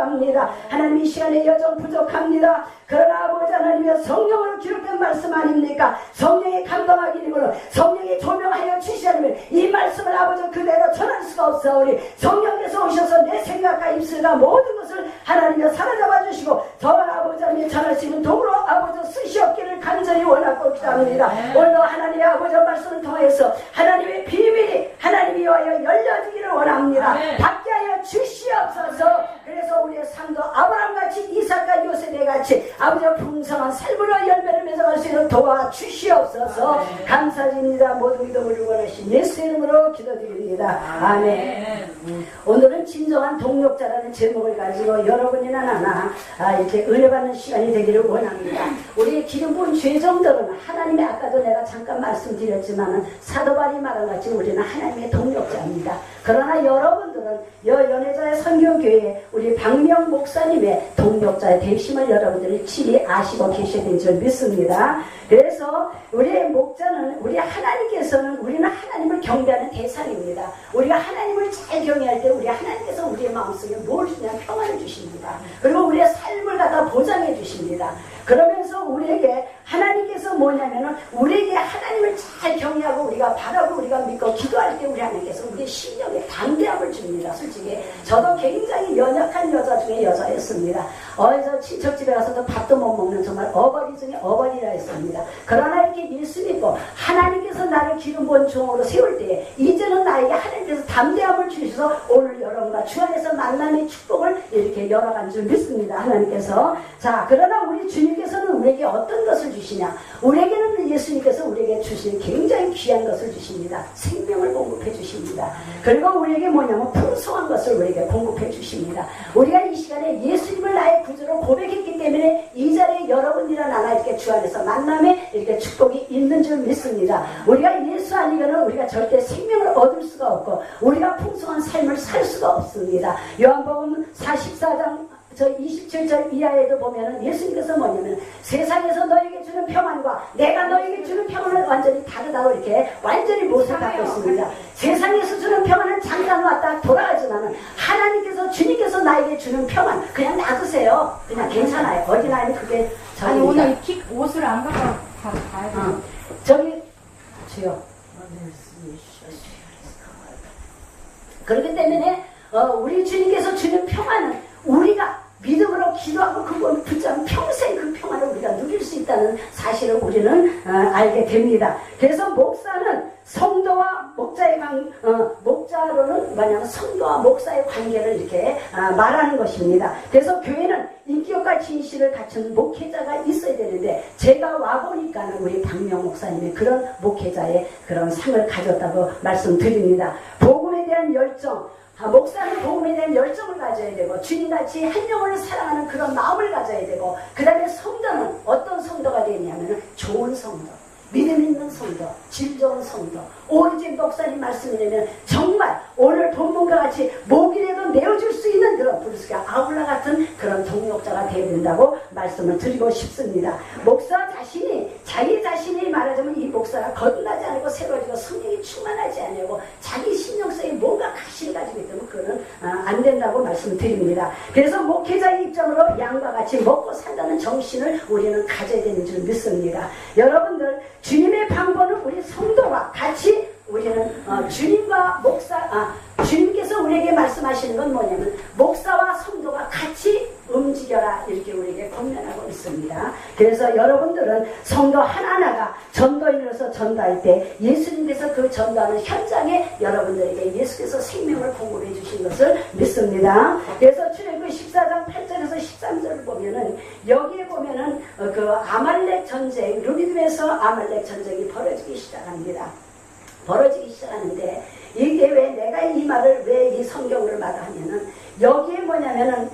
구합니다. 하나님 이 시간에 여전 부족합니다. 그러나 아버지 하나님의 성령으로 기록된 말씀 아닙니까? 성령의 감동하기 이르고 성령의 조명하여 주시려면 이 말씀을 아버지 그대로 전할 수가 없사오니 성령께서 오셔서 내 생각과 입술과 모든 것을 하나님이 사로잡아 주시고 저 아버지 하나님이 전할 수 있는 도구로 아버지 쓰시옵기를 간절히 원하고 기도합니다. 오늘도 하나님의 아버지 말씀을 통해서 하나님의 비밀이 하나님이 와여 열려지기를 원합니다. 받게 하여 주시옵소서. 그래서 우리의 삶도 아브라함같이 이삭과 요셉에같이 아버지의 풍성한 삶으로 열매를 맺어갈 수 있는 도와주시옵소서. 감사드립니다. 모든 기도를 원하신 예수 이름으로 기도드립니다. 아멘. 오늘은 진정한 동력자라는 제목을 가지고 여러분이나 나나 이렇게 은혜 받는 시간이 되기를 원합니다. 우리의 기름 부은 죄정들은 하나님의 아까도 내가 잠깐 말씀드렸지만 사도바울이 말한 같이 우리는 하나님의 동력자입니다. 그러나 여러분들은 연혜자의 선교교회 우리 박명 목사님의 동력자의 되심을 여러분들이 친히 아시고 계셔야 되는 줄 믿습니다. 그래서 우리의 목자는 우리는 하나님을 경배하는 대상입니다. 우리가 하나님을 잘 경외할 때 우리 하나님께서 우리의 마음속에 뭘 주냐면 평안을 주십니다. 그리고 우리의 삶을 갖다 보장해 주십니다. 그러면서 우리에게 하나님께서 뭐냐면은 우리에게 하나님을 잘 경외하고 우리가 바라고 우리가 믿고 기도할 때 우리 하나님께서 우리의 심령에 담대함을 줍니다. 솔직히 저도 굉장히 연약한 여자 중에 여자였습니다. 어디서 친척집에 가서도 밥도 못 먹는 정말 어버이 중에 어버이라 했습니다. 그러나 이렇게 예수 믿고 하나님께서 나를 기름 부은 종으로 세울 때 이제는 나에게 하나님께서 담대함을 주셔서 오늘 여러분과 주 안에서 만남의 축복을 이렇게 열어간 줄 믿습니다. 하나님께서. 자, 그러나 우리 주님께서는 우리에게 어떤 것을 주시냐? 우리에게는 예수님께서 우리에게 주신 굉장히 귀한 것을 주십니다. 생명을 공급해 주십니다. 그리고 우리에게 뭐냐면 풍성한 것을 우리에게 공급해 주십니다. 우리가 이 시간에 예수님을 나의 구주로 고백했기 때문에 이 자리에 여러분이나 나나 이렇게 주 안에서 만남에 이렇게 축복이 있는 줄 믿습니다. 우리가 예수 아니면은 우리가 절대 생명을 얻을 수가 없고 우리가 풍성한 삶을 살 수가 없습니다. 요한복음 44장 27절 이하에도 보면은 예수님께서 뭐냐면 세상에서 너에게 주는 평안과 내가 너에게 주는 평안은 완전히 다르다고 이렇게 완전히 못을 갖고 있습니다. 세상에서 주는 평안은 잠깐 왔다 돌아가지만은 하나님께서 주님께서 나에게 주는 평안 그냥 놔두세요. 그냥 괜찮아요. 어디 나면 그게 아니 오늘 옷을 안 갖고 가야 돼. 저기 주요. 그렇기 때문에 우리 주님께서 주는 평안은 우리가 믿음으로 기도하고 그걸 붙잡으면 평생 그 평안을 우리가 누릴 수 있다는 사실을 우리는 알게 됩니다. 그래서 목사는 성도와 목자의 목자로는 뭐냐면 성도와 목사의 관계를 이렇게 말하는 것입니다. 그래서 교회는 인격과 진실을 갖춘 목회자가 있어야 되는데 제가 와보니까는 우리 박명 목사님의 그런 목회자의 그런 상을 가졌다고 말씀드립니다. 복음에 대한 열정, 목사는 복음에 대한 열정을 가져야 되고 주님같이 한 영혼을 사랑하는 그런 마음을 가져야 되고 그 다음에 성도는 어떤 성도가 되냐면 좋은 성도, 믿음 있는 성도, 질 좋은 성도. 오리진 목사님 말씀이냐면 정말 오늘 본문과 같이 목이라도 내어줄 수 있는 그런 브루스가 아울라 같은 그런 동력자가 되어야 된다고 말씀을 드리고 싶습니다. 목사 자신이 자기 자신이 말하자면 이 목사가 거듭나지 않고 새로워지고 성령이 충만하지 않고 자기 신령 속에 뭔가 가시를 가지고 있다면 그거는 안 된다고 말씀드립니다. 그래서 목회자의 입장으로 양과 같이 먹고 산다는 정신을 우리는 가져야 되는 줄 믿습니다. 여러분들 주님의 방법은 우리 성도와 같이 우리는 주님과 주님께서 우리에게 말씀하시는 건 뭐냐면 목사와 성도가 같이 움직여라 이렇게 우리에게 권면하고 있습니다. 그래서 여러분들은 성도 하나하나가 전도인으로서 전도할 때 예수님께서 그 전도하는 현장에 여러분들에게 예수께서 생명을 공급해 주신 것을 믿습니다. 그래서 출애굽기 14장 8절에서 13절을 보면은 여기에 보면은 그 아말렉 전쟁 루비딤에서 아말렉 전쟁이 벌어지기 시작하는데 이게 왜 내가 이 말을 왜 이 성경을 말하냐면은 여기에 뭐냐면은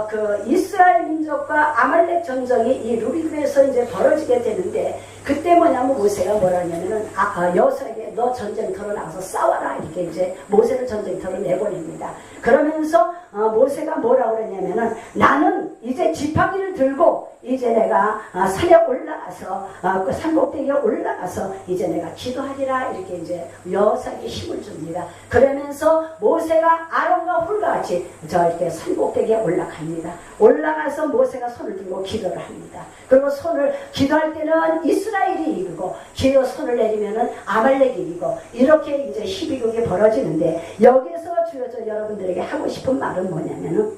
그 이스라엘 민족과 아말렉 전쟁이 이 루비딤에서 이제 벌어지게 되는데 그때 뭐냐면 보세요. 뭐라냐면은 여호수아에게 너 전쟁터로 나가서 싸워라. 이렇게 이제 모세를 전쟁터로 내보냅니다. 그러면서 모세가 뭐라고 그러냐면은 나는 이제 지팡이를 들고 이제 내가 산에 올라가서 그 산꼭대기에 올라가서 이제 내가 기도하리라. 이렇게 이제 여호사에게 힘을 줍니다. 그러면서 모세가 아론과 훌과 같이 저 이렇게 산꼭대기에 올라갑니다. 올라가서 모세가 손을 들고 기도를 합니다. 그리고 손을 기도할 때는 이스라엘이 이기고 기도 손을 내리면은 아말렉이 이기고 이렇게 이제 희비극이 벌어지는데 여기서 주여 저 여러분들에게 하고 싶은 말은 뭐냐면은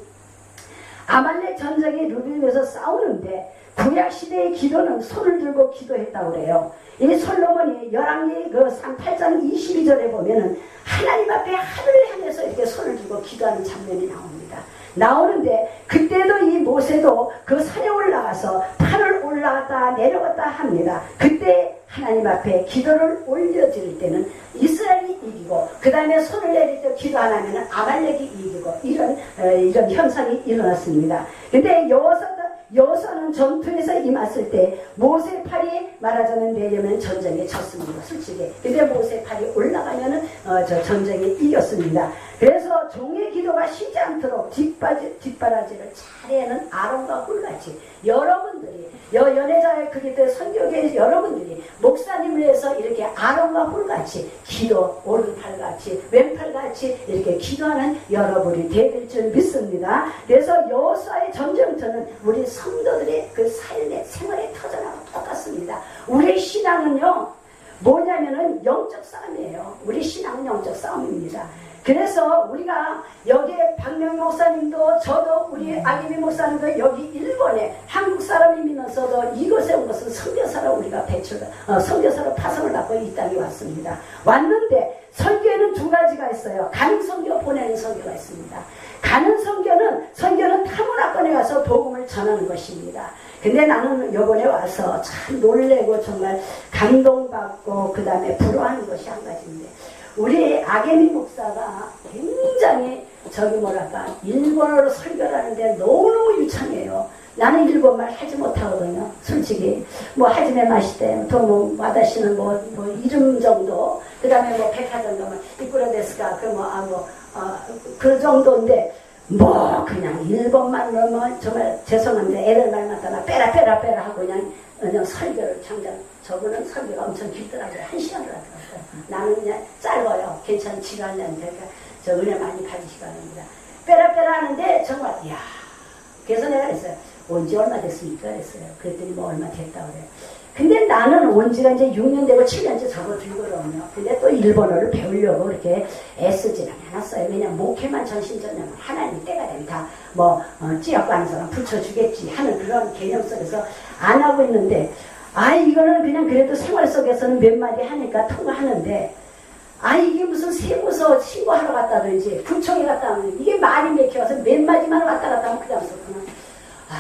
아말렉 전쟁이 루빈에서 싸우는데 구약시대의 기도는 손을 들고 기도했다고 그래요. 이 솔로몬이 열왕기 그 8장 22절에 보면은 하나님 앞에 하늘을 향해서 이렇게 손을 들고 기도하는 장면이 나옵니다. 나오는데 그때도 이 모세도 그 산에 올라가서 산을 올라갔다 내려갔다 합니다. 그때 하나님 앞에 기도를 올려드릴 때는 이스라엘이 이기고 그 다음에 손을 내릴 때 기도 안 하면 아말렉이 이기고 이런 현상이 일어났습니다. 근데 여호사는 전투에서 임했을 때 모세 팔이 말하자면 내려면 전쟁에 졌습니다. 솔직히. 근데 모세 팔이 올라가면은 저 전쟁에 이겼습니다. 그래서 종의 기도가 쉬지 않도록 뒷바라지를 잘해는 아론과 훌같이 여러분들이 연애자의 그리스도의 선교계에서 여러분들이 목사님을 위해서 이렇게 아론과 훌같이 기도 오른팔같이 왼팔같이 이렇게 기도하는 여러분이 되길 줄 믿습니다. 그래서 여호수아의 전쟁터는 우리 성도들의 그 삶의 생활의 터전하고 똑같습니다. 우리의 신앙은요 뭐냐면은 영적 싸움이에요. 우리 신앙은 영적 싸움입니다. 그래서 우리가 여기에 박명희 목사님도 저도 우리 아기미 목사님도 여기 일본에 한국 사람이면서도 이곳에 온 것은 선교사로 우리가 선교사로 파송을 받고 이 땅에 왔습니다. 왔는데 선교에는 두 가지가 있어요. 가는 선교, 보내는 선교가 있습니다. 가는 선교는 타문화권에 가서 복음을 전하는 것입니다. 근데 나는 요번에 와서 참 놀래고 정말 감동받고 그 다음에 부러워하는 것이 한 가지인데 우리 아게미 목사가 굉장히 일본어로 설교를 하는데 너무너무 유창해요. 나는 일본말 하지 못하거든요. 솔직히 뭐 하지메 마시테 또 와다시는 뭐 이름 정도 그 다음에 뭐 백화점 가면 이꾸라데스가 그 정도인데 뭐 그냥 일본말로 뭐 정말 죄송한데 애들 말 맞다가 빼라 하고 그냥 설교를 저분은 설교가 엄청 길더라고요. 1시간을 하더라고요. 나는 그냥 짧아요. 괜찮은 지랄년 그러니까 저 은혜 많이 받으시기 바랍니다. 빼라 하는데 정말 이야. 그래서 내가 그랬어요. 온지 얼마 됐습니까? 그랬어요. 그랬더니 뭐 얼마 됐다고 그래요. 근데 나는 온 지가 이제 6년 되고 7년째 접어들거든요. 근데 또 일본어를 배우려고 그렇게 애쓰지는 않았어요. 왜냐면 목회만 전심전념은 하나님 때가 되면 다 찌약고 하는 사람 붙여주겠지 하는 그런 개념 속에서 안 하고 있는데 이거는 그냥 그래도 생활 속에서는 몇 마디 하니까 통화하는데 이게 무슨 세무서 신고하러 갔다든지 구청에 갔다 하면 이게 말이 맥혀서 몇 마디만 왔다 갔다 하면 그 다음부터는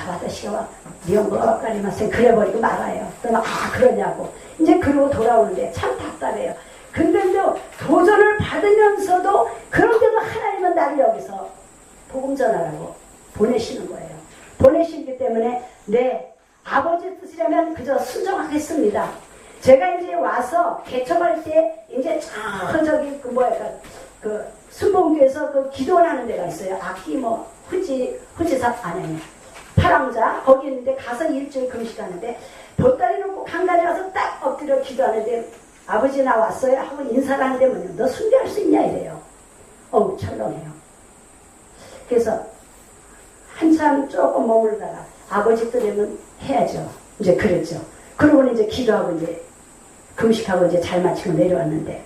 와다시가 미용과 엇갈리면서 그래버리고 말아요. 그러면 그러냐고 이제 그러고 돌아오는데 참 답답해요. 근데 도전을 받으면서도 그런데도 하나님은 나를 여기서 복음 전하라고 보내시는 거예요. 보내시기 때문에 내 아버지 뜻이라면 그저 순종하겠습니다. 제가 이제 와서 개척할 때 이제 저기 그 순봉교에서 그 기도를 하는 데가 있어요. 악기 후지사 안에 파랑자 거기 있는데 가서 일주일 금식하는데 보따리 놓고 강단에 가서 딱 엎드려 기도하는데 아버지 나 왔어요 하고 인사를 하는데 너 순교할 수 있냐 이래요. 철렁해요. 그래서 한참 조금 머물다가 아버지 뜻이면 해야죠. 이제 그랬죠. 그러고는 이제 기도하고 이제 금식하고 이제 잘 마치고 내려왔는데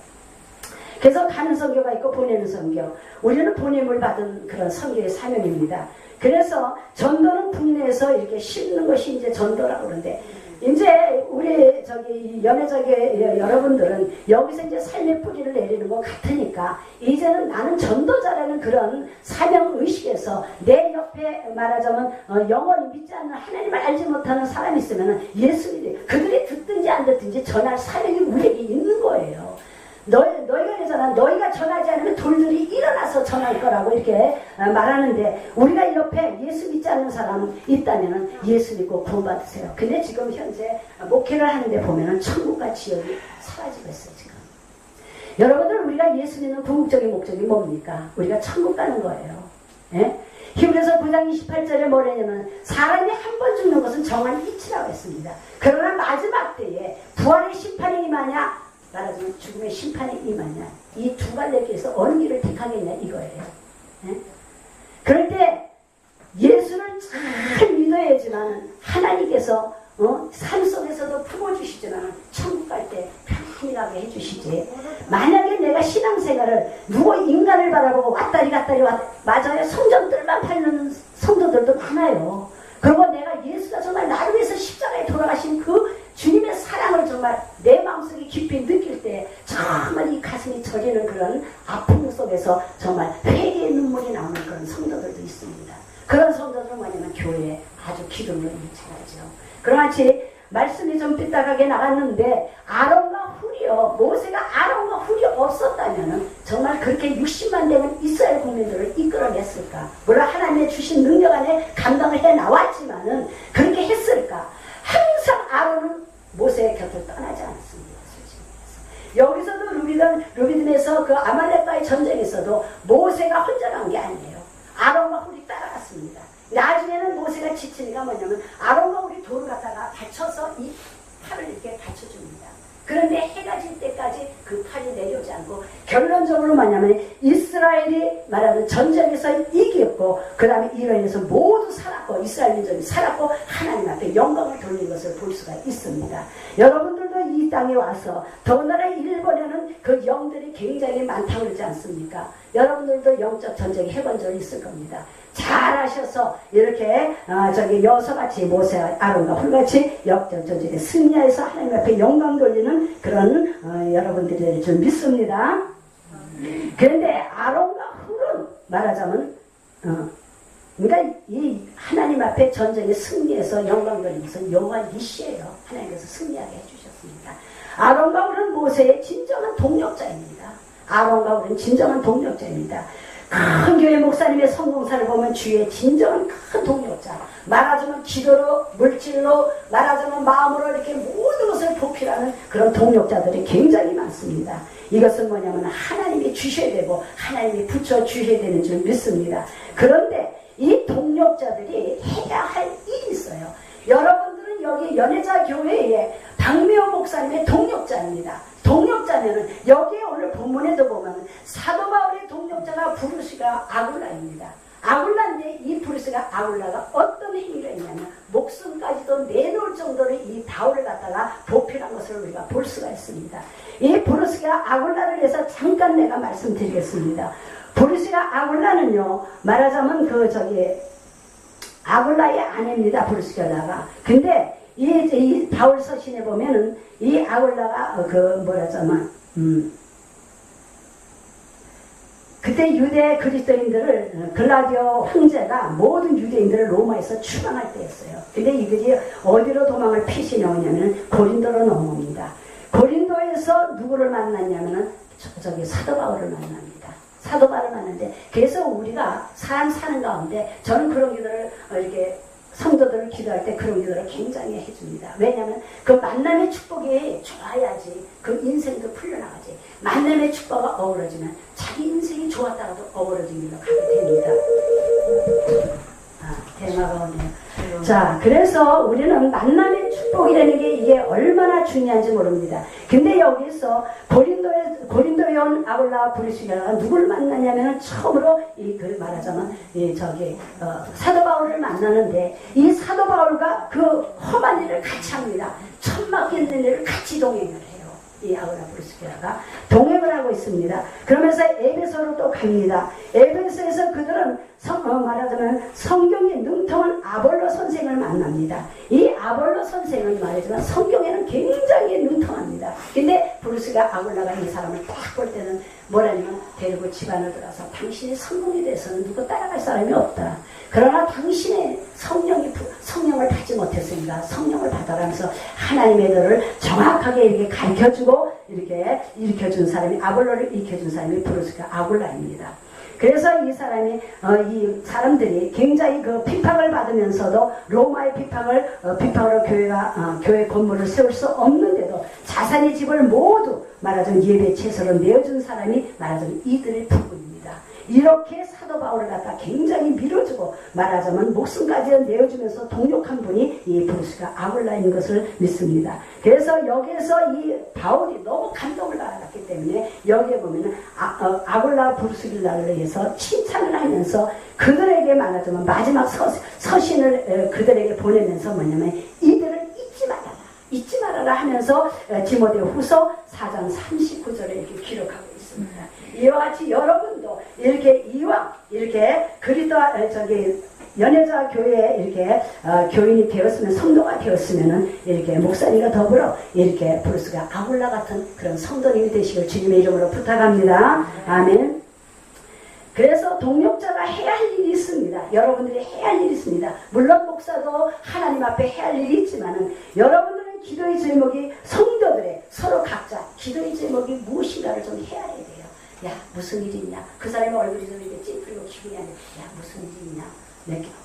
그래서 가는 선교가 있고 보내는 선교. 우리는 보냄을 받은 그런 선교의 사명입니다. 그래서 전도는 국내에서 이렇게 심는 것이 이제 전도라고 그러는데 이제 우리 연애자계 여러분들은 여기서 이제 삶의 뿌리를 내리는 것 같으니까 이제는 나는 전도자라는 그런 사명 의식에서 내 옆에 말하자면 영원히 믿지 않는 하나님을 알지 못하는 사람이 있으면 예수님이 그들이 듣든지 안 듣든지 전할 사명이 우리에게 있는 거예요. 너희가 그러잖아. 너희가 전하지 않으면 돌들이 일어나서 전할 거라고 이렇게 말하는데 우리가 옆에 예수 믿지 않는 사람 있다면 예수 믿고 구원받으세요. 근데 지금 현재 목회를 하는데 보면은 천국과 지옥이 사라지고 있어요. 지금 여러분들 우리가 예수 믿는 궁극적인 목적이 뭡니까? 우리가 천국 가는 거예요. 예? 히브리서 9장 28절에 뭐라냐면 사람이 한 번 죽는 것은 정한 이치라고 했습니다. 그러나 마지막 때에 부활의 심판이 임하냐 말하자면 죽음의 심판이 임하냐 이 두 갈래길에서 어느 길을 택하겠냐 이거예요. 예? 그럴 때 예수를 잘 믿어야지만 하나님께서 삶 속에서도 품어주시지만 천국 갈 때 편히 가게 해주시지. 만약에 내가 신앙생활을 누구 인간을 바라보고 왔다리 갔다리 맞아요. 성전들만 팔는 성도들도 많아요. 그리고 내가 예수가 정말 나를 위해서 십자가에 돌아가신 그 주님의 사랑을 정말 내 마음속에 깊이 느낄 때 정말 이 가슴이 저리는 그런 아픔 속에서 정말 회개의 눈물이 나오는 그런 성도들도 있습니다. 그런 성도들은 뭐냐면 교회에 아주 기둥을 일치하죠. 그렇지 말씀이 좀 삐딱하게 나갔는데 아론과 훌이요 모세가 아론과 훌이 없었다면 정말 그렇게 60만 되는 이스라엘 국민들을 이끌어냈을까? 물론 하나님의 주신 능력 안에 감당을 해 나왔지만은 그렇게 했을까? 항상 아론은 모세의 곁을 떠나지 않았습니다. 솔직히 여기서도 루비딤에서 그 아말렉과의 전쟁에서도 모세가 혼자 간 게 아니에요. 아론과 훌이 따라갔습니다. 나중에는 모세가 지치니까 뭐냐면 아론과 훌이 돌을 갖다가 받쳐서 이 팔을 이렇게 받쳐줍니다. 그런데 해가 질 때까지 그 팔이 내려오지 않고 결론적으로 뭐냐면 이스라엘이 말하는 전쟁에서 이겼고 그 다음에 이로 인해서 모두 살았고 이스라엘 민족이 살았고 하나님 앞에 영광을 돌린 것을 볼 수가 있습니다. 여러분들도 이 땅에 와서 더군다나 일본에는 그 영들이 굉장히 많다고 그러지 않습니까? 여러분들도 영적 전쟁이 해본 적이 있을 겁니다. 잘하셔서 이렇게 여서같이 모세 아론과 훌같이 역적 전쟁에 승리해서 하나님 앞에 영광 돌리는 그런 여러분들이 좀 믿습니다. 그런데 아론과 훌은 말하자면 그러니까 이 하나님 앞에 전쟁에 승리해서 영광 돌리는 것은 여호와 니시예요. 하나님께서 승리하게 해주셨습니다. 아론과 훌은 모세의 진정한 동력자입니다. 아론과 훌은 진정한 동력자입니다. 큰 교회 목사님의 성공사를 보면 주의 진정한 큰 동력자. 말하자면 기도로, 물질로, 말하자면 마음으로 이렇게 모든 것을 보필하는 그런 동력자들이 굉장히 많습니다. 이것은 뭐냐면 하나님이 주셔야 되고 하나님이 붙여 주셔야 되는 줄 믿습니다. 그런데 이 동력자들이 해야 할 일이 있어요. 여러분들은 여기 연애자 교회에 박미호 목사님의 동력자입니다. 동력자면은 여기에 오늘 본문에도 보면 사도 바울의 동력자가 브루스가 아굴라입니다. 아굴라인데 이 브루스가 아굴라가 어떤 행위를 했냐면 목숨까지도 내놓을 정도로 이 바울을 갖다가 보필한 것을 우리가 볼 수가 있습니다. 이 브루스가 아굴라를 해서 잠깐 내가 말씀드리겠습니다. 브루스가 아굴라는요 말하자면 아굴라의 아내입니다. 브루스가다가. 근데 이 바울 서신에 보면은 이 아굴라가 그때 유대 그리스도인들을 글라디오 황제가 모든 유대인들을 로마에서 추방할 때였어요. 근데 이들이 어디로 도망을 피시냐면 고린도로 넘어옵니다. 고린도에서 누구를 만났냐면은 사도 바울을 만납니다. 사도 바울을 만났는데 그래서 우리가 사람 사는 가운데 저는 그런 기도를 이렇게 성도들을 기도할 때 그런 기도를 굉장히 해줍니다. 왜냐하면 그 만남의 축복이 좋아야지 그 인생도 풀려나가지. 만남의 축복과 어우러지면 자기 인생이 좋았다가도 어우러진 길로 가게 됩니다. 대마가 오네요. 자, 그래서 우리는 만남의 축복이라는 게 이게 얼마나 중요한지 모릅니다. 근데 여기서 고린도에 온 아굴라와 브루스가가 누굴 만나냐면 처음으로 말하자면 사도 바울을 만나는데 이 사도 바울과 그 험한 일을 같이 합니다. 천막 있는 일을 같이 동행을 해요. 이 아굴라 브루스가가 동행을 하고 있습니다. 그러면서 에베소로 또 갑니다. 에베소에서 그들은 말하자면 성경에 능통한 아볼로 선생을 만납니다. 이 아볼로 선생은 말하자면 성경에는 굉장히 능통합니다. 근데 브루스가 아굴라가 이 사람을 딱 볼 때는 뭐라냐면 데리고 집안을 들어서 당신이 성공에 대해서는 누구 따라갈 사람이 없다. 그러나 당신의 성령을 받지 못했으니까 성령을 받아라면서 하나님의 도를 정확하게 이렇게 가르쳐주고 이렇게 일으켜준 사람이 아볼로를 일으켜준 사람이 브루스가 아굴라입니다. 그래서 이 사람들이 굉장히 그 비판을 받으면서도 로마의 비판으로 교회 건물을 세울 수 없는데도 자산의 집을 모두 말하자면 예배 채소로 내어준 사람이 말하자면 이들의 부부입니다. 이렇게 사도 바울을 갖다 굉장히 밀어주고 말하자면 목숨까지 내어주면서 동력한 분이 이 브루스가 아굴라인 것을 믿습니다. 그래서 여기에서 이 바울이 너무 감동을 받았기 때문에 여기에 보면은 아굴라 브루스길라를 위해서 칭찬을 하면서 그들에게 말하자면 마지막 서신을 그들에게 보내면서 뭐냐면 이들을 잊지 말아라 하면서 디모데 후서 4장 39절에 이렇게 기록하고 있습니다. 이와 같이 여러분도 이렇게 이왕 이렇게 그리스도 연여자 교회에 이렇게 교인이 되었으면 성도가 되었으면은 이렇게 목사님과 더불어 이렇게 브루스가 아굴라 같은 그런 성도님이 되시길 주님의 이름으로 부탁합니다. 아멘. 그래서 동력자가 해야 할 일이 있습니다. 여러분들이 해야 할 일이 있습니다. 물론 목사도 하나님 앞에 해야 할 일이 있지만은 여러분들은 기도의 제목이 성도들의 서로 각자 기도의 제목이 무엇인가를 좀 해야 돼요. 야 무슨 일이 있냐? 그 사람의 얼굴이 좀 이렇게 찌푸리고 기분이 안 돼. 야 무슨 일이 있냐?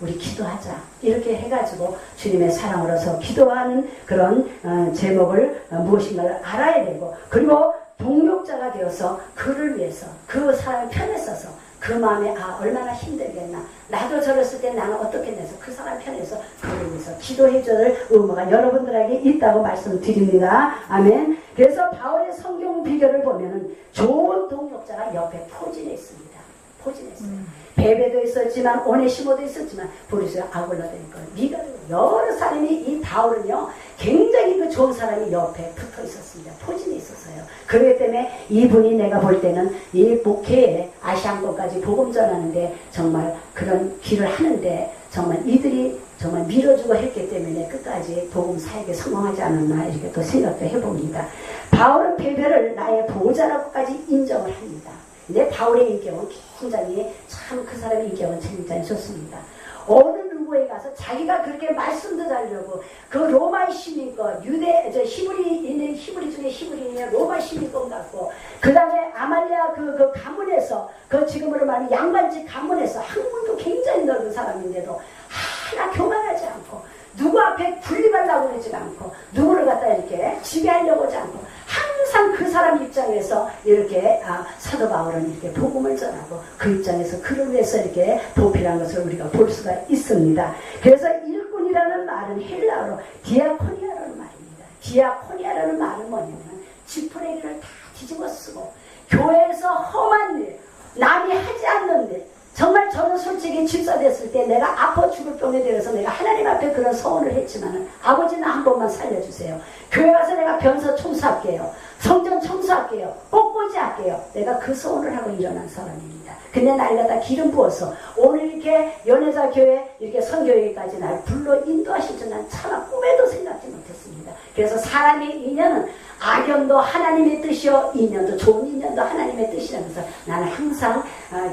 우리 기도하자. 이렇게 해가지고 주님의 사랑으로서 기도하는 그런 제목을 무엇인가를 알아야 되고 그리고 동력자가 되어서 그를 위해서 그 사람의 편에 서서 그 마음에 얼마나 힘들겠나 나도 저랬을 때 나는 어떻겠냐서 그 사람 편에서 그를 위해서 기도해줘야 될 의무가 여러분들에게 있다고 말씀드립니다. 아멘. 그래서 바울의 성경 비결을 보면은 좋은 동력자가 옆에 포진해 있습니다. 포진했어요. 베베도 있었지만 오네시모도 있었지만 브루스가 아굴라도 있고 미가도 여러 사람이 이 바울은요 굉장히 그 좋은 사람이 옆에 붙어 있었습니다. 포진해 있었어요. 그렇기 때문에 이분이 내가 볼 때는 이 목회에 아시안권까지 복음 전하는데 정말 그런 길을 하는데 정말 이들이 정말 밀어주고 했기 때문에 끝까지 복음 사역에 성공하지 않았나 이렇게 또 생각도 해봅니다. 바울은 베베를 나의 보호자라고까지 인정을 합니다. 근데 바울의 인격은 굉장히 참 그 사람의 인격은 굉장히 좋습니다. 어느 누구에 가서 자기가 그렇게 말씀도 잘하려고 그 로마 시민권 히브리 중에 히브리인의 로마 시민권 갖고 그 다음에 아말리아 그 가문에서 그 지금으로 말하면 양반집 가문에서 학문도 굉장히 넓은 사람인데도 하나 교만하지 않고 누구 앞에 군림하려고 그러지 않고 누구를 갖다 이렇게 지배하려고 하지 않고 항상 그 사람 입장에서 이렇게 사도 바울은 이렇게 복음을 전하고 그 입장에서 그를 위해서 이렇게 보필한 것을 우리가 볼 수가 있습니다. 그래서 일꾼이라는 말은 헬라어로 디아코니아라는 말입니다. 디아코니아라는 말은 뭐냐면 지푸레기를 다 뒤집어 쓰고 교회에서 험한 일 남이 하지 않는 일 정말 저는 솔직히 집사 됐을 때 내가 아파 죽을 병에 들어서 내가 하나님 앞에 그런 서원을 했지만은 아버지 나 한 번만 살려주세요. 교회 가서 내가 변서 청소할게요. 성전 청소할게요. 꽃꽂이 할게요. 내가 그 서원을 하고 일어난 사람입니다. 근데 날 갖다 기름 부어서 오늘 이렇게 연애자 교회 이렇게 선교회까지 날 불러 인도하실 줄 난 차마 꿈에도 생각지 못했습니다. 그래서 사람의 인연은 악연도 하나님의 뜻이요 인연도 좋은 인연도 하나님의 뜻이라면서 나는 항상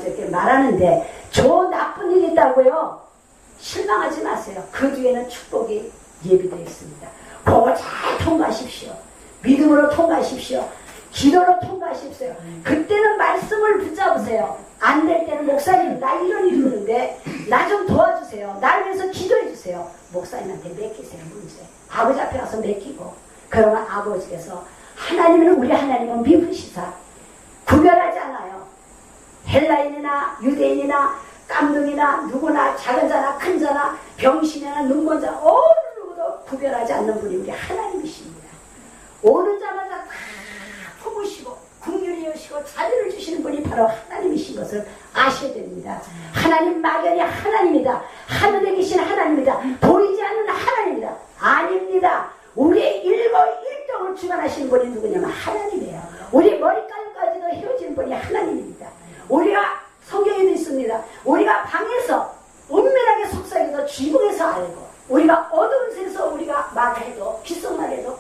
이렇게 말하는데 좋은 나쁜 일이 있다고요 실망하지 마세요. 그 뒤에는 축복이 예비되어 있습니다. 그거 잘 통과하십시오. 믿음으로 통과하십시오. 기도로 통과하십시오. 그때는 말씀을 붙잡으세요. 안 될 때는 목사님 나 이런 일이 있는데 나 좀 도와주세요. 나를 위해서 기도해 주세요. 목사님한테 맡기세요. 문제 아버지 앞에 가서 맡기고 그러면 아버지께서 하나님은 우리 하나님은 미분시사 구별하지 않아요. 헬라인이나 유대인이나 깜둥이나 누구나 작은 자나 큰 자나 병신이나 눈먼 자 어느 누구도 구별하지 않는 분이 우리 하나님이십니다. 오는 자마다 다 품으시고 긍휼히 여시고 자비를 주시는 분이 바로 하나님이신 것을 아셔야 됩니다. 하나님 막연히 하나님이다. 하늘에 계신 하나님이다. 보이지 않는 하나님이다. 아닙니다. 우리의 일거일동을 주관하시는 분이 누구냐면 하나님이에요. 우리 머리카락까지도 헤어지는 분이 하나님입니다. 우리가 성경에도 있습니다. 우리가 방에서 은밀하게 속삭여도 지붕에서 알고 우리가 어두운 데서 우리가 말해도 귓속말해도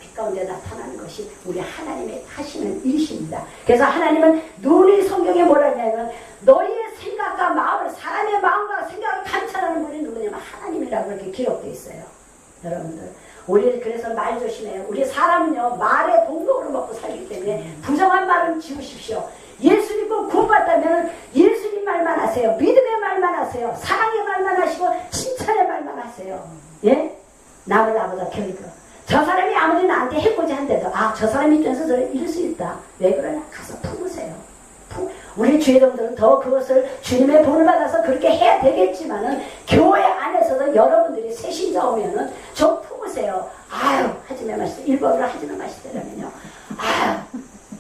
빛 가운데 나타나는 것이 우리 하나님의 하시는 일이십니다. 그래서 하나님은 눈이 성경에 뭐라 했냐면 너희의 생각과 마음을 사람의 마음과 생각을 감찰하는 분이 누구냐면 하나님이라고 이렇게 기록되어 있어요. 여러분들 우리 그래서 말 조심해요. 우리 사람은요 말의 동력으로 먹고 살기 때문에 부정한 말은 지우십시오. 예수 믿고 구원받다면 예수님 말만 하세요. 믿음의 말만 하세요. 사랑의 말만 하시고 칭찬의 말만 하세요. 예? 남을 나보다 결거 저 사람이 아무리 나한테 해코지 한데도 저 사람 입장에서 저래 이럴 수 있다. 왜 그러냐? 가서 품으세요. 우리 주의동들은 더 그것을 주님의 본을 받아서 그렇게 해야 되겠지만은 교회 안에서도 여러분들이 새신자 오면은 좀 품으세요. 하지마 마시다. 일본어로 하지마 마시더라면요.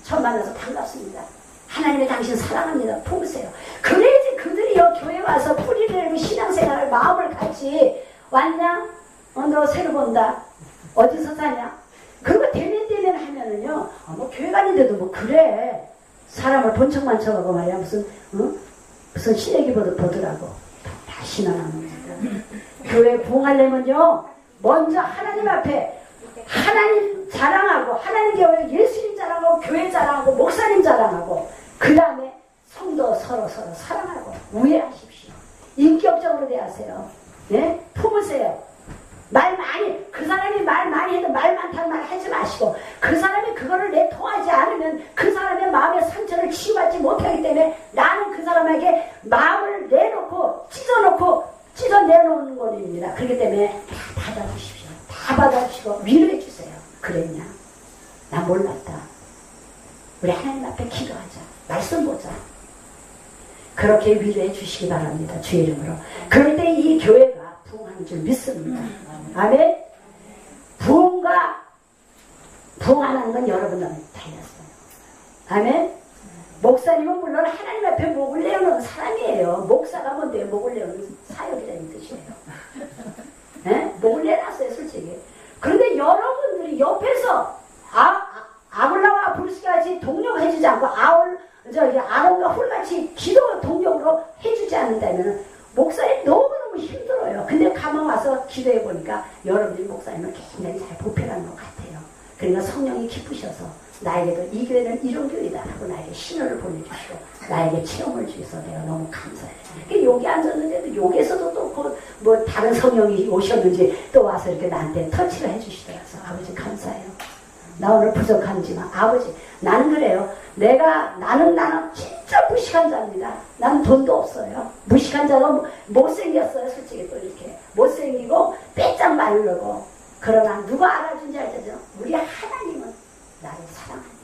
처음 만나서 반갑습니다. 하나님의 당신 사랑합니다. 품으세요. 그래야지 그들이 교회 와서 뿌리를 내리고 신앙생활을 마음을 같이 왔냐? 너 새로 본다. 어디서 사냐? 그리고 대면 하면은요. 교회 가는데도 뭐 그래. 사람을 본척만 쳐가고 말이야. 무슨 시래기 보더라고. 다 신앙하는 겁니다. 교회 부흥하려면요. 먼저 하나님 앞에 하나님 자랑하고 하나님 교회 예수님 자랑하고 교회 자랑하고 목사님 자랑하고 그 다음에 성도 서로 사랑하고 우애하십시오. 인격적으로 대하세요. 네? 품으세요. 그 사람이 말 많이 해도 말 많다는 말 하지 마시고 그 사람이 그거를 통하지 않으면 그 사람의 마음의 상처를 치유받지 못하기 때문에 나는 그 사람에게 마음을 찢어내놓는 것입니다. 그렇기 때문에 다 받아주십시오. 다 받아주시고 위로해 주세요. 그랬냐? 나 몰랐다. 우리 하나님 앞에 기도하자. 말씀 보자. 그렇게 위로해 주시기 바랍니다. 주의 이름으로. 그럴 때 이 교회가 부흥하는 줄 믿습니다. 아멘. 부흥하는 건 여러분들은 달렸어요. 아멘. 목사님은 물론 하나님 앞에 목을 내어놓은 사람이에요. 목사가 뭔데요? 목을 내어놓은 사역이라는 뜻이에요. 네? 목을 내놨어요, 솔직히. 그런데 여러분들이 옆에서 아굴라와 브루스같이 동력해주지 않고 아론과 훌같이 기도 동력으로 해주지 않는다면 목사님 너무너무 힘들어요. 근데 가만 와서 기도해 보니까 여러분들이 목사님을 굉장히 잘 보필하는 것 같아요. 그러니까 성령이 기쁘셔서 나에게도 이 교회는 이런 교회다 하고 나에게 신호를 보내주시고 나에게 체험을 주셔서 내가 너무 감사해요. 여기 앉았는데도 여기에서도 또 뭐 다른 성령이 오셨는지 또 와서 이렇게 나한테 터치를 해주시더라서 아버지 감사해요. 나 오늘 부족한지만 아버지 나는 그래요. 나는 진짜 무식한 자입니다. 나는 돈도 없어요. 무식한 자가 못생겼어요. 솔직히 또 이렇게 못생기고 빼짝 마르고 그러나 누가 알아준지 알죠? 우리 하나님은 나를 사랑합니다.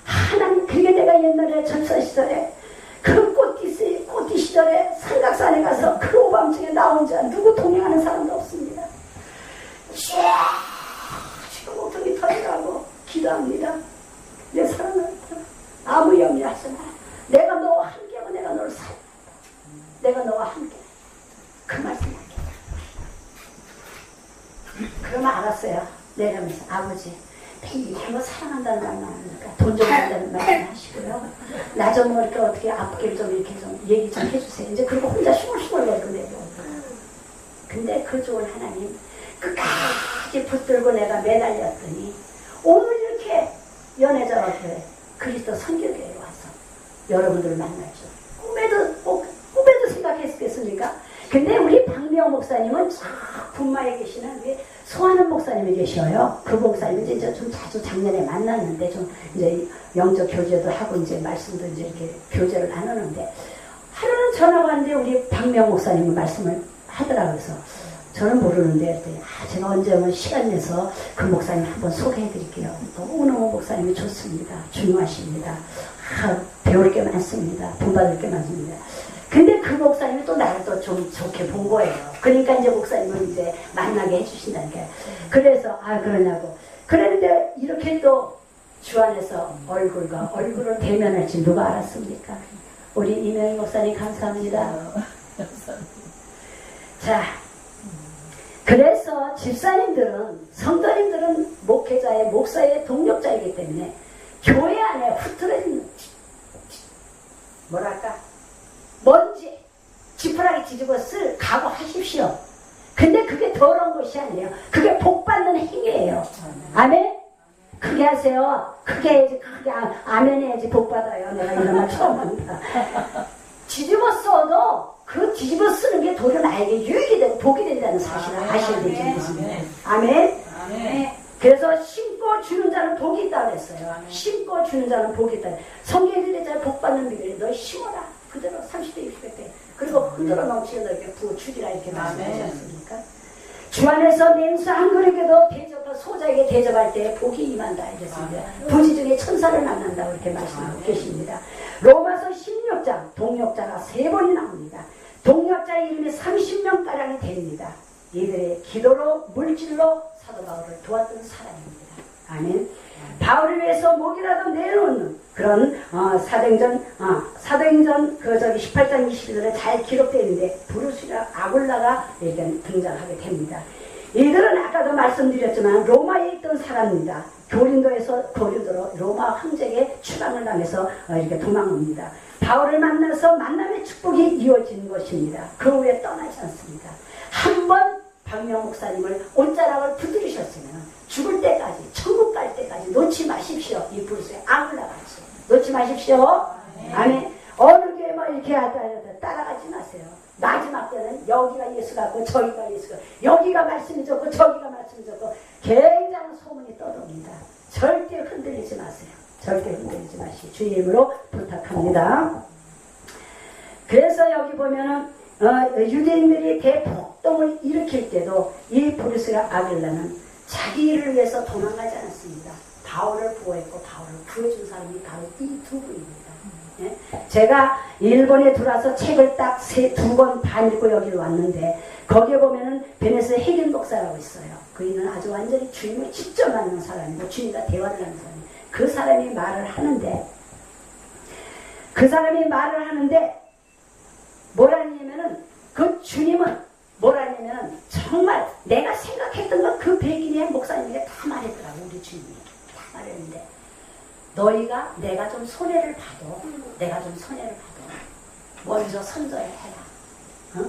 하나님 그게 내가 옛날에 전서 시절에 그 꽃띠 시절에 삼각산에 가서 그 오밤중에 나 혼자 누구 동행하는 사람도 없습니다. 지금 오통이 터지라고 기도합니다. 내 사랑을 아무 염려하지 마. 내가 너와 함께하고 내가 너를 사랑한다. 내가 너와 함께. 그 말씀할게. 그러면 알았어요. 내려면서 아버지 이거 사랑한다는 말만 하니까 돈 좀 준다는 말만 하시고요. 나 좀 이렇게 어떻게 아프게 좀 이렇게 좀 얘기 좀 해주세요. 이제 그리고 혼자 숭얼숭얼거리고 내려오고. 근데 그 좋은 하나님 끝까지 붙들고 내가 매달렸더니 오늘 이렇게 연애자교회 그리스도 선교교회에 와서 여러분들을 만났죠. 꿈에도 생각했겠습니까? 근데 우리 박미영 목사님은 분마에 계시는 우리 소하는 목사님이 계셔요. 그 목사님은 이제 좀 자주 작년에 만났는데 좀 이제 영적 교제도 하고 이제 말씀도 이제 이렇게 교제를 나누는데 하루는 전화가 왔는데 우리 박미영 목사님이 말씀을 하더라고요. 그래서 저는 모르는데 제가 언제 오면 시간 내서 그 목사님 한번 소개해 드릴게요. 너무너무 목사님이 좋습니다. 중요하십니다. 배울 게 많습니다. 본받을 게 많습니다. 근데 그 목사님이 또 나를 또 좀 좋게 본 거예요. 그러니까 이제 목사님을 이제 만나게 해주신다니까요. 그래서 그러냐고. 그랬는데 이렇게 또 주 안에서 얼굴을 대면할 줄 누가 알았습니까? 우리 이명희 목사님 감사합니다. 자, 그래서 집사님들은 성도님들은 목회자의 목사의 동력자이기 때문에 교회 안에 흐트러진 먼지 지푸라기 뒤집어 쓸 각오하십시오. 근데 그게 더러운 것이 아니에요. 그게 복받는 행위예요. 아멘? 크게 하세요. 크게 해야지. 크게 아멘 해야지 복받아요. 내가 이런 말 처음 합니다. 뒤집어 써도 그 뒤집어 쓰는 게 도리어 나에게 유익이 되고 복이 된다는 사실을 아셔야 되겠습니다. 아멘? 아멘. 그래서 심고 주는 자는 복이 있다고 했어요. 심고 주는 자는 복이 있다. 성경에 잘 복받는 비결이 너 심어라. 그대로 30대 60대 때. 그리고 흔들어 넘치게 너 이렇게 부어 주리라 이렇게 말씀하셨습니까? 주 안에서 냉수 한 그릇에도 대접하는 그 소자에게 대접할 때 복이 임한다 이랬습니다. 부지 중에 천사를 만난다고 이렇게 말씀하고 계십니다. 로마서 16장 동역자가 3번이 나옵니다. 동역자 이름이 30명가량이 됩니다. 이들의 기도로 물질로 사도 바울을 도왔던 사람입니다. 아멘. 바울을 위해서 목이라도 내놓는 그런 사도행전 그 저기 18장 22절에 잘 기록되어 있는데 브루스라 아굴라가 이렇게 등장하게 됩니다. 이들은 아까도 말씀드렸지만 로마에 있던 사람입니다. 고린도로 로마 황제에게 추방을 당해서 이렇게 도망옵니다. 바울을 만나서 만남의 축복이 이루어진 것입니다. 그 후에 떠나지 않습니다. 한 번 박명 목사님을 옷자락을 두드리셨으면 죽을 때까지 천국 갈 때까지 놓지 마십시오. 이 브루스의 아굴라같이 놓지 마십시오. 아멘. 어느 교회 뭐 이렇게 하다 따라가지 마세요. 마지막 때는 여기가 예수 같고 저기가 예수가, 여기가 말씀이 좋고 저기가 말씀이 좋고 굉장한 소문이 떠도니다. 절대 흔들리지 마세요. 절대 흔들리지 마시고 주의 이름으로 부탁합니다. 그래서 여기 보면은 유대인들이 대폭동을 일으킬 때도 이 브루스가 아굴라는 자기 일을 위해서 도망가지 않습니다. 바울을 보호했고 바울을 구해준 사람이 바로 이 두 분입니다. 예? 제가 일본에 들어와서 책을 딱 2권 반 읽고 여기 왔는데 거기에 보면은 베네스 헤겐 목사라고 있어요. 그이는 아주 완전히 주님을 직접 만난 사람이고 주님과 대화를 하는 사람이에요. 그 사람이 말을 하는데 뭐라냐면은 그 주님은 뭐라냐면은 정말 내가 생각했던 것 그 백인의 목사님에게 다 말했더라고. 우리 주님이 다 말했는데 너희가 내가 좀 손해를 봐도 먼저 선전을 해라.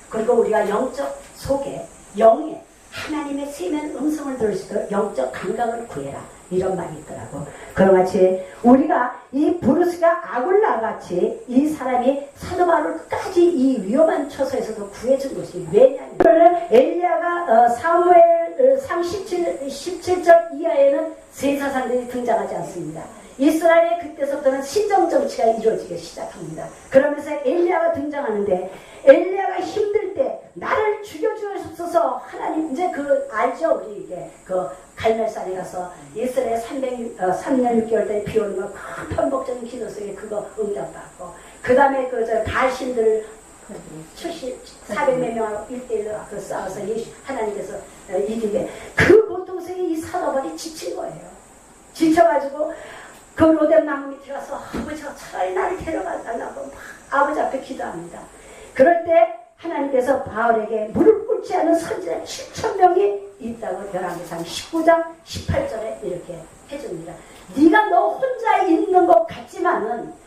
그리고 우리가 영적 속에 영에 하나님의 세면 음성을 들을 수 있도록 영적 감각을 구해라. 이런 말이 있더라고. 그런 같이 우리가 이 브루스가 아굴라같이 이 사람이 사도 바울을 끝까지 이 위험한 처소에서도 구해준 것이 왜냐하면 엘리야가 사무엘상 17절 이하에는 세 사상들이 등장하지 않습니다. 이스라엘의 그때서부터는 신정정치가 이루어지기 시작합니다. 그러면서 엘리야가 등장하는데 엘리야가 힘들 때 나를 죽여주옵소서 하나님 이제 그 알죠? 우리 이게 그 갈멜산에 가서 이스라엘 3년 6개월 때 비 오는 거 큰 편복적인 기도 속에 그거 응답받고 그 다음에 그 발신들 400몇 명하고 1대1로 그 싸워서 하나님께서 이기게 그 고통 속에 이 사도바울이 지친 거예요. 지쳐가지고 그 로뎀 나무 밑에 가서 아버지가 차라리 나를 데려가 달라고 막 아버지 앞에 기도합니다. 그럴 때 하나님께서 바울에게 무릎 꿇지 않은 선지자 7,000명이 있다고 열왕기상 19장 18절에 이렇게 해줍니다. 네가 너 혼자 있는 것 같지만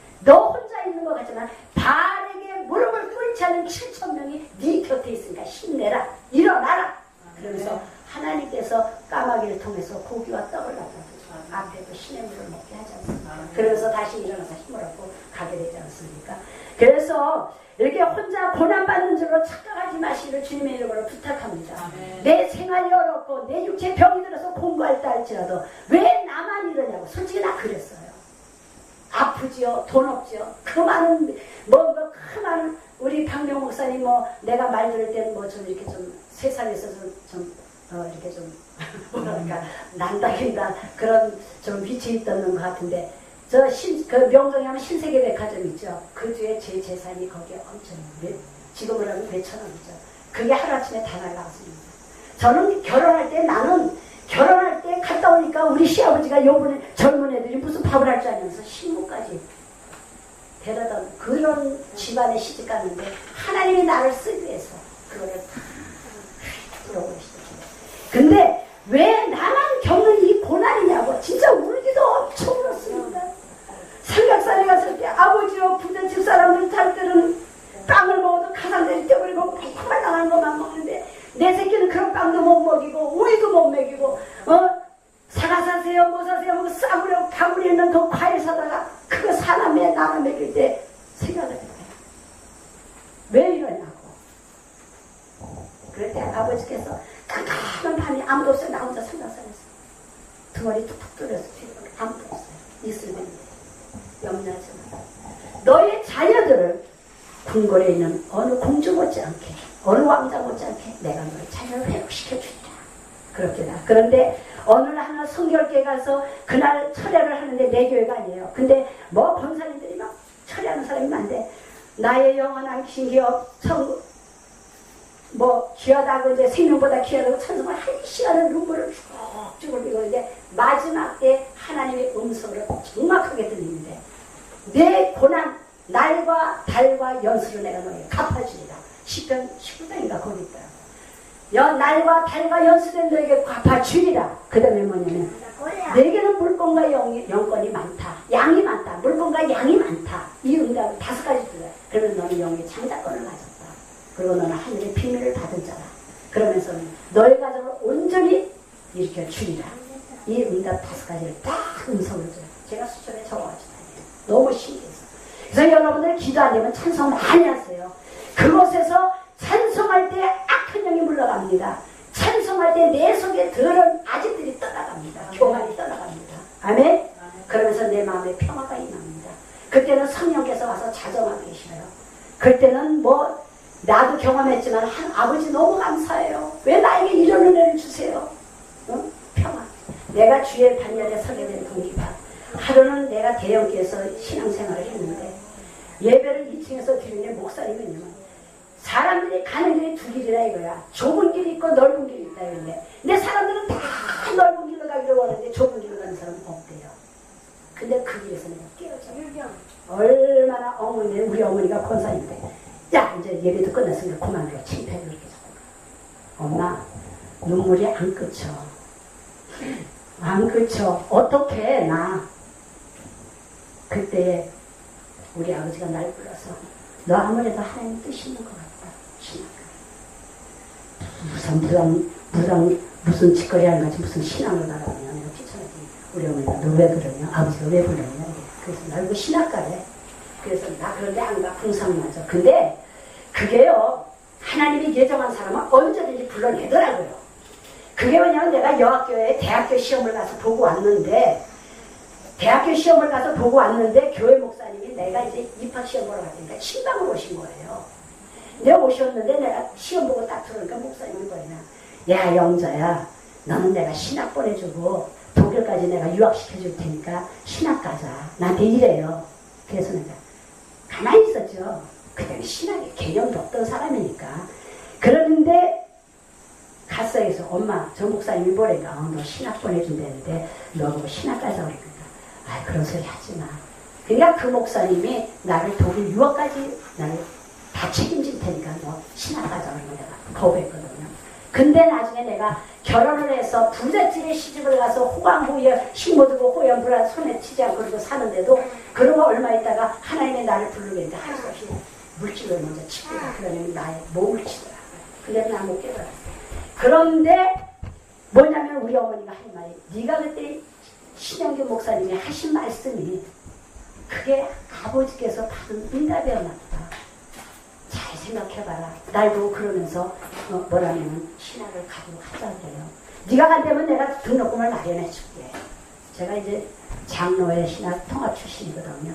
바알에게 무릎을 꿇지 않은 7,000명이 네 곁에 있으니까 힘내라. 일어나라. 그러면서 하나님께서 까마귀를 통해서 고기와 떡을 갖다 앞에 또 신의 물을 먹게 하지 않습니까? 그러면서 다시 일어나서 힘을 얻고 가게 되지 않습니까? 그래서 이렇게 혼자 고난받는 줄로 착각하지 마시기를 주님의 이름으로 부탁합니다. 내 생활이 어렵고 내 육체에 병이 들어서 공부할 때 할지라도 왜 나만 이러냐고. 솔직히 나 그랬어요. 아프지요, 돈 없지요. 그 많은 그 많은 우리 박명 목사님 내가 말 들을 때는 좀 이렇게 좀 세상에서 이렇게 좀 뭐랄까 난다긴다 그런 좀 위치에 있던 것 같은데 그 명동에 하면 신세계 백화점 있죠. 그 뒤에 제 재산이 거기에 엄청 지금으로 하면 몇천 원이죠. 그게 하루아침에 다 날라갔습니다. 저는 결혼할 때 갔다 오니까 우리 시아버지가 요번에 젊은 애들이 무슨 밥을 할 줄 알면서 신부까지 데려다 그런 집안에 시집 갔는데 하나님이 나를 쓰기 위해서 그거를 다 들어오시죠. 근데 왜 나만 겪는 이 고난이냐고 진짜 울기도 엄청 울었습니다. 삼각산에 갔을 때 아버지와 부잣집 사람들 잘 때는 빵을 먹어도 가상들이 떼버리고 매콤한 나가는 것만 먹는데 내 새끼는 그런 빵도 못 먹이고 우리도 못 먹이고 사과 사세요 뭐 사세요 하고 싸구려 바구니에 있는 그 과일 사다가 그거 사람에 나가 먹일 때 생각을 해요. 왜 이러냐고. 그럴 때 아버지께서 깜깜한 밤에 아무도 없어요. 나 혼자 삼각산에서 두 머리 툭툭 뚫려서 아무도 없어요. 있으면 염려하지 마. 너의 자녀들을 궁궐에 있는 어느 공주 못지않게 어느 왕자 못지않게 내가 너의 자녀를 회복시켜주리라. 그렇게다. 그런데 어느 날 하나 성결교회 가서 그날 철야를 하는데 내 교회가 아니에요. 근데 뭐 권사님들이 막 철야하는 사람이 많은데 나의 영원한 신기업 뭐 귀하다고 이제 생명보다 귀하다고 찬송을 한 시간을 눈물을 쭉쭉 흘리고 이제 마지막 때 하나님의 음성을 정확하게 들리는데 내 고난 날과 달과 연수를 내가 너에게 갚아주리라. 10편 19장인가 거기 있더라고. 날과 달과 연수된 너에게 갚아주리라. 그 다음에 뭐냐면 내게는 물건과 영권이 많다. 양이 많다. 물건과 양이 많다. 이 응답을 5가지 들어요. 그러면 너는 영의 창작권을 가졌다. 그리고 너는 하늘의 비밀을 받은 자라. 그러면서 너의 가정을 온전히 일으켜 주리라. 이 응답 5가지를 딱 음성을 줘요. 제가 수첩에 적어가지고 다녀요. 너무 신기해서. 그래서 여러분들 기도 안 되면 찬송 많이 하세요. 그곳에서 찬송할 때 악한 영이 물러갑니다. 찬송할 때 내 속에 더러운 아집들이 떠나갑니다. 교만이 떠나갑니다. 아멘? 그러면서 내 마음에 평화가 임합니다. 그때는 성령께서 와서 자정하고 계셔요. 그때는 뭐 나도 경험했지만 아버지 너무 감사해요. 왜 나에게 이런 은혜를 주세요? 응? 평화. 내가 주의 반열에 서게 된 동기가 하루는 내가 대형교회에서 신앙생활을 했는데 예배를 2층에서 드리는데 목사님은요 사람들이 가는 길이 2길이라 이거야. 좁은 길이 있고 넓은 길이 있다 이건데 근데 사람들은 다 넓은 길로 가기를 원하는데 좁은 길로 가는 사람은 없대요. 근데 그 길에서 내가 깨어져. 얼마나 어머니 우리 어머니가 권사인데 야 이제 예배도 끝났으니까 그만둬. 침패를 이렇게 잡고 엄마 눈물이 안 그쳐. 안 그쳐. 어떻게 나 그때 우리 아버지가 날 불러서 너 아무래도 하나님 뜻이 있는 것 같다. 무슨 짓거리 하는 거지 무슨 신앙을 가라냐. 내가 귀찮아지. 우리 어머니가 너 왜 그러냐. 아버지가 왜 불렀냐. 그래서 나 이거 신학가래. 그래서 나 그런데 안 가. 풍상맞아. 근데 그게요 하나님이 예정한 사람은 언제든지 불러내더라고요. 그게 왜냐면 내가 여학교에 대학교 시험을 가서 보고 왔는데 대학교 시험을 가서 보고 왔는데 교회 목사님이 내가 이제 입학 시험 보러 갔으니까 신방을 오신 거예요. 내가 오셨는데 내가 시험 보고 딱 들어오니까 목사님이 뭐냐. 야 영자야 너는 내가 신학 보내주고 독일까지 내가 유학시켜줄 테니까 신학 가자. 나한테 이래요. 그래서 내가 가만히 있었죠. 그때는 신학의 개념도 없던 사람이니까. 그러는데 갔어요. 그래서 엄마 저 목사님이 뭐래가 너 신학 보내준다는데 너 뭐 신학 가자 그러니까 아 그런 소리 하지 마. 그러니까 그 목사님이 나를 독일 유학까지 나를 다 책임질 테니까 너 신학 가자 그러고 내가 거부했거든요. 근데 나중에 내가 결혼을 해서 부잣집에 시집을 가서 호강호연 식모들고 호연부라 손에 치지 않고 그러고 사는데도 그러고 얼마 있다가 하나님의 나를 부르겠는데 할 수 없이 물질을 먼저 치더라. 그러면 나의 몸을 치더라. 근데 나 못 깨달았어. 그런데 뭐냐면 우리 어머니가 한 말이 네가 그때 신영교 목사님이 하신 말씀이 그게 아버지께서 받은 응답이었나 보다. 잘 생각해봐라. 날 보고 그러면서 뭐라면 신학을 가지고 하자 그래요. 네가 간다면 내가 등록금을 마련해줄게. 제가 이제 장로의 신학 통합 출신이거든요.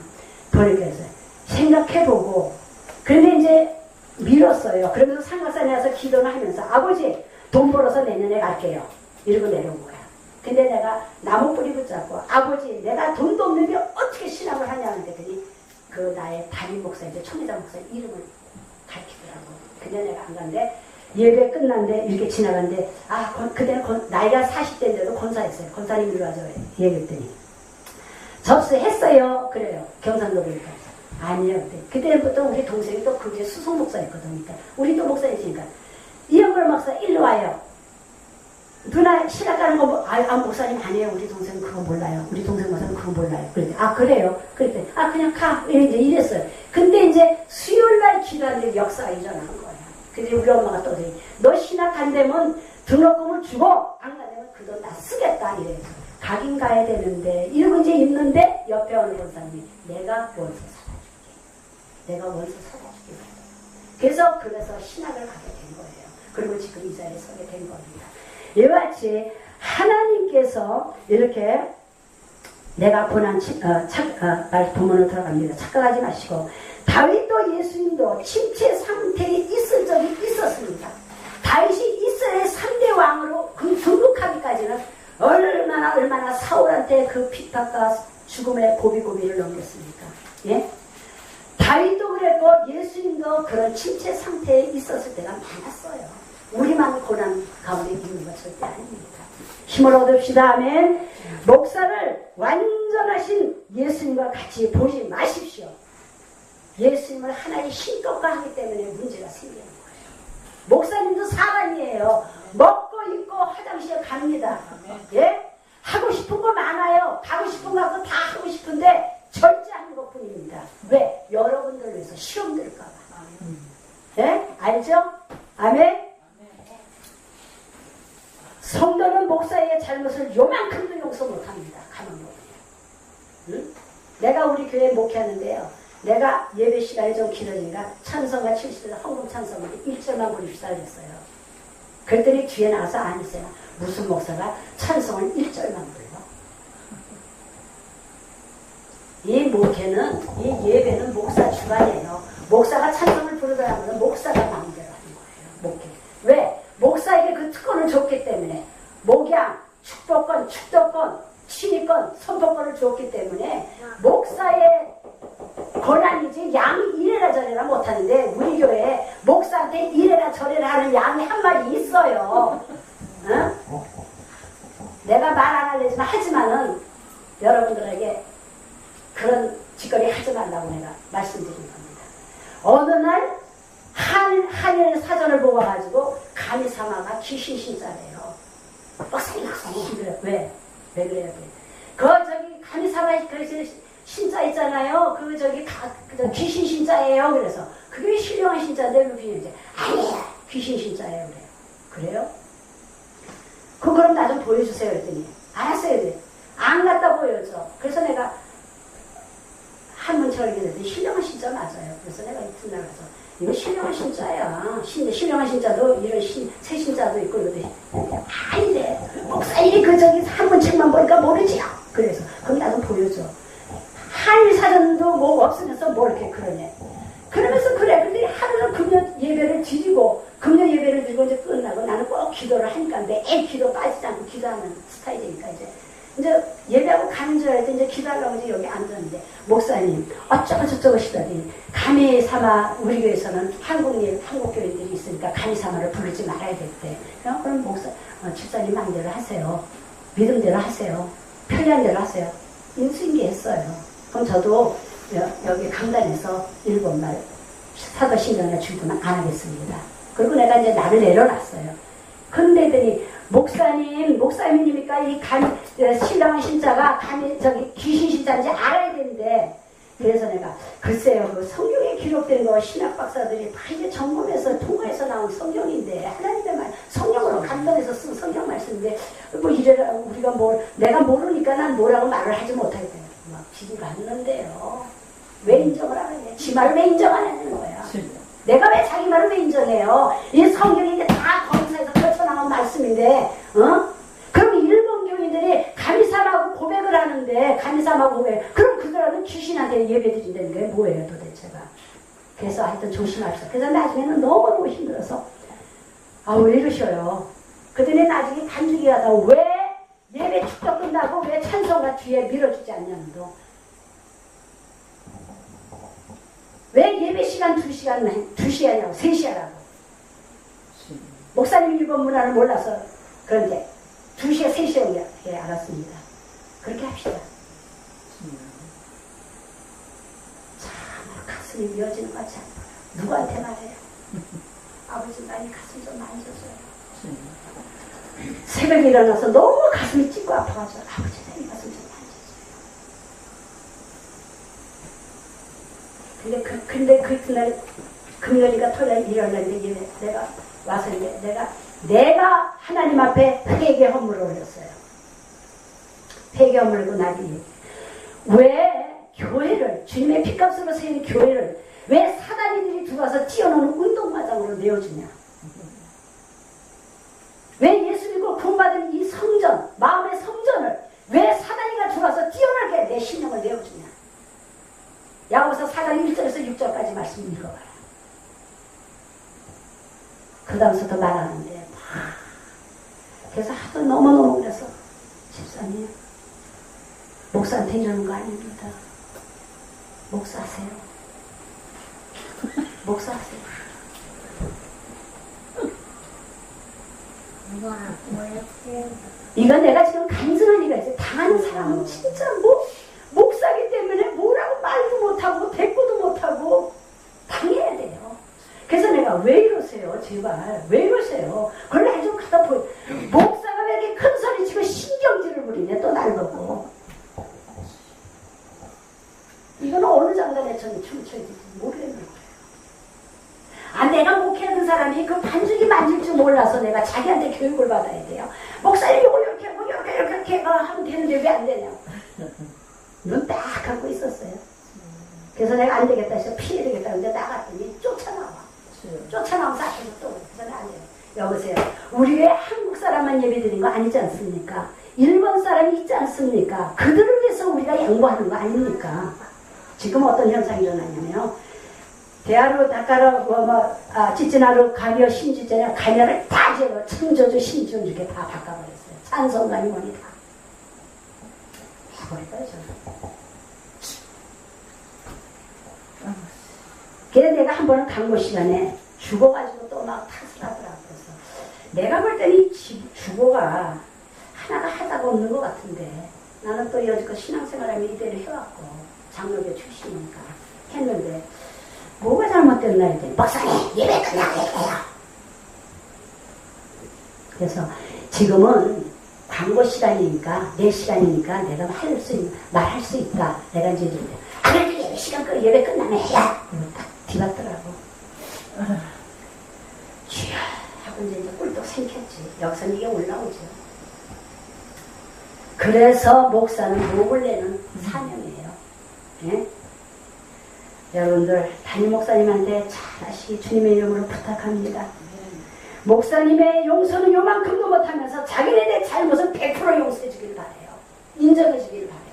그러니까 생각해보고 그런데 이제 미뤘어요. 그러면서 상가산에 와서 기도를 하면서 아버지 돈 벌어서 내년에 갈게요. 이러고 내려온 거야. 근데 내가 나무 뿌리 붙잡고 아버지 내가 돈도 없는데 어떻게 신학을 하냐는 데더니 그 나의 담임 목사 이제 총회장 목사 이름을 가르치더라고. 근데 내가 안 간대. 예배 끝났는데 이렇게 지나갔는데 그때는 나이가 40대인데도 권사했어요. 권사님 이리 와서 얘기했더니 접수했어요. 그래요. 경상도 보니까 아니요. 그때부터 우리 동생이 또 그게 수석 목사였거든요. 그러니까 우리 또 목사이시니까 이영걸 목사 일로 와요. 누나 신학 가는 거 목사님 아니에요. 우리 동생은 그거 몰라요. 우리 동생 목사는 그거 몰라요. 그랬더니 그래요. 그랬더니 그냥 가. 이랬어요. 근데 이제 수요일날 기도하는데 역사가 일어나는 거예요. 근데 우리 엄마가 또 너 신학 간다면 등록금을 주고 안 가면 그 돈 다 쓰겠다 이래요. 가긴 가야 되는데 이러고 이제 있는데 옆에 어느 권사님이 내가 원서 사다 줄게. 내가 원서 사다 줄게. 그래서 신학을 가게 된 거예요. 그리고 지금 이 자리에 서게 된 겁니다. 이와 같이 하나님께서 이렇게 내가 고난 본문으로 들어갑니다. 착각하지 마시고 다윗도 예수님도 침체 상태에 있을 적이 있었습니다. 다윗이 있을 이스라엘 3대 왕으로 등극하기까지는 얼마나 사울한테 그 핍박과 죽음의 고비고비를 넘겼습니까? 예? 다윗도 그랬고 예수님도 그런 침체 상태에 있었을 때가 많았어요. 우리만 고난 가운데 있는 것 절대 아닙니다. 힘을 얻읍시다. 아멘. 목사를 완전하신 예수님과 같이 보지 마십시오. 예수님을 하나의 신격과 하기 때문에 문제가 생기는 거예요. 목사님도 사람이에요. 먹고 입고 화장실에 갑니다. 예? 하고 싶은 거 많아요. 가고 싶은 거 다 하고 싶은데 절제하는 것 뿐입니다. 왜? 여러분들 위해서 시험 들까봐. 예? 알죠? 아멘? 성도는 목사의 잘못을 요만큼도 용서 못합니다. 가만 보면. 응? 내가 우리 교회에 목회하는데요. 내가 예배 시간이 좀 길어지니까 찬송가 70절 헌금 찬송인데 1절만 부릅시다 그랬어요. 그랬더니 뒤에 나와서 아니세요. 무슨 목사가 찬송을 1절만 불러? 이 목회는, 이 예배는 목사 주관이에요. 목사가 찬송을 부르더라면 목사가 마음대로 하는 거예요. 목회. 왜? 목사에게 그 특권을 줬기 때문에 목양, 축복권, 신의권, 선포권을 줬기 때문에 목사의 권한이지 양이 이래라 저래라 못하는데 우리 교회에 목사한테 이래라 저래라 하는 양이 한 마리 있어요. 응? 내가 말 안 하려지만 하지만은 여러분들에게 그런 짓거리 하지 말라고 내가 말씀드린 겁니다. 어느 날 한일 사전을 보고 가지고 가미사마가 귀신 신자래요. 목사님 왜? 왜 그래요? 그 저기 가미사마 그 신자 있잖아요. 그 저기 귀신 신자예요. 그래서 그게 신령한 신자인데 왜 귀신인지 아니야 귀신 신자예요. 그래요? 그럼 나 좀 보여주세요. 그랬더니 알았어요. 안 갖다 보여줘. 그래서 내가 한문 철기는데 신령한 신자 맞아요. 그래서 내가 이튿 날 가서 이거 신령한 신자야. 신령한 신자도 이런 새 신자도 있고 그러더니 아닌데 목사님이 그 저기 한문책만 보니까 모르지요. 그래서 그럼 나 좀 보여줘. 한일 사전도 뭐 없으면서 뭐 이렇게 그러네. 그러면서 그래. 근데 하루는 금요 예배를 드리고 금요 예배를 드리고 이제 끝나고 나는 꼭 기도를 하니까 매일 기도 빠지지 않고 기도하는 스타일이니까 이제 예배하고 가는 줄 알았더니 이제 기도하려고 이제 여기 앉았는데 목사님 어쩌고 저쩌고 하시더니 가미사마 우리 교회에서는 한국 교인들이 있으니까 가미사마를 부르지 말아야 됐대. 그럼 목사 집사님 마음대로 하세요. 믿음대로 하세요. 편리한 대로 하세요. 인수인계했어요. 그럼 저도 여기 강단에서 일본말 사도신경이나 중국말 안 하겠습니다. 그리고 내가 이제 나를 내려놨어요. 근데더니 목사님입니까? 이 신령한 신자가 저기 귀신 신자인지 알아야 되는데 그래서 내가 글쎄요 그 성경에 기록된 거 신학 박사들이 다 이제 점검해서 통과해서 나온 성경인데 하나님의 말 성령으로 감동해서 쓴 성경 말씀인데 뭐 이래라 우리가 내가 모르니까 난 뭐라고 말을 하지 못하겠다. 막 지지가 않는데요. 왜 인정을 안 해? 지 말을 왜 인정 안 하는 거야? 내가 왜 자기 말을 왜 인정해요? 이 성경이 이제 다 검사해서 펼쳐나온 말씀인데, 그럼 일본 교인들이 가미사마하고 고백을 하는데, 가미사마하고 고백, 그럼 그 사람은 귀신한테 예배 드린다는 게 뭐예요, 도대체가? 그래서 하여튼 조심합시다. 그래서 나중에는 너무너무 힘들어서, 왜 이러셔요? 그랬더니 나중에 간증이 하다, 왜 예배 축적 끝나고 왜 찬송가 뒤에 밀어주지 않냐는도, 왜 예배 시간 2시간이냐고 3시간이라고 목사님 일본 문화를 몰라서 그런데 2시간 3시간 알았습니다. 그렇게 합시다. 참 가슴이 미어지는 것 같지 않아요. 누구한테 말해요? 아버지 많이 가슴 좀 만져줘요. 새벽에 일어나서 너무 가슴이 찢고 아파가지고 아버지 내 가슴 좀 만져줘요. 근데 그 이튿날 금요일이가 토요일 일어났는데 내가 와서 이제 내가 하나님 앞에 회개 헌물을 올렸어요. 회개 헌물고 나중에 왜 교회를 주님의 핏값으로 세운 교회를 왜 사다리들이 들어와서 뛰어노는 운동마당으로 내어주냐? 왜 예수 믿고 구원받은 이 성전, 마음의 성전을 왜 사다리가 들어와서 뛰어나게 내 신령을 내어주냐? 야고보서 4장 1절에서 6절까지 말씀 읽어봐요. 그 다음부터 말하는데 막 그래서 하도 너무너무 그래서 집사님 목사한테 이러는 거 아닙니다. 목사하세요. 목사하세요. 이건 내가 지금 간증한 이가 있어요. 당하는 사람은 진짜 목사기 때문에 뭐라고 말도 못하고 대꾸도 못하고 당해야 돼요. 그래서 내가 왜 이러세요? 제발 왜 이러세요? 그걸 날 좀 갖다 보여. 목사가 왜 이렇게 큰 소리 치고 신경질을 부리냐 또 날 보고. 이건 어느 장단에 춤춰야 될지 모르겠는 거예요. 내가 목회하는 사람이 그 반죽이 만질 줄 몰라서 내가 자기한테 교육을 받아야 돼요. 목사님 이거 이렇게 하고 이렇게 하면 되는데 왜 안 되냐고. 눈 딱 감고 있었어요. 그래서 내가 안 되겠다 해서 피해야 되겠다. 근데 나갔더니 쫓아나와. 쫓아나오면서 앞에서 또 그래서 안 돼요. 여보세요. 우리 왜 한국 사람만 예배 드린 거 아니지 않습니까? 일본 사람이 있지 않습니까? 그들을 위해서 우리가 양보하는 거 아닙니까? 지금 어떤 현상이 일어나냐면요. 대하루 닦아라 찌찌나루 가며 심지잖아요. 가면을 다 제거 청저주 심지어 이렇게 다 바꿔버렸어요. 찬송가니 뭐니 다 해버렸어요. 그래서 내가 한 번은 강모 시간에 죽어가지고 또 막 탓을 하더라고요. 그래서 내가 볼 때는 이 죽어가 하나가 하다가 없는 것 같은데 나는 또 여지껏 신앙생활하며 이대로 해왔고 장로교 출신이니까 했는데 뭐가 잘못됐나 했더니 목사님 예배 끝나겠어요. 그래서 지금은 광고 시간이니까 내 시간이니까 내가 말할 수 있다. 내가 이제 그래도 예배 시간 예배 끝나면 해야 딱 뒤봤더라고. 쥐야 하고 이제 꿀떡 생겼지. 여기서는 이게 올라오죠. 그래서 목사는 목을 내는 사명이에요. 예? 여러분들 담임 목사님한테 잘하시기 주님의 이름으로 부탁합니다. 목사님의 용서는 요만큼도 못하면서 자기네들의 잘못은 100% 용서해 주길 바래요. 인정해 주길 바래요.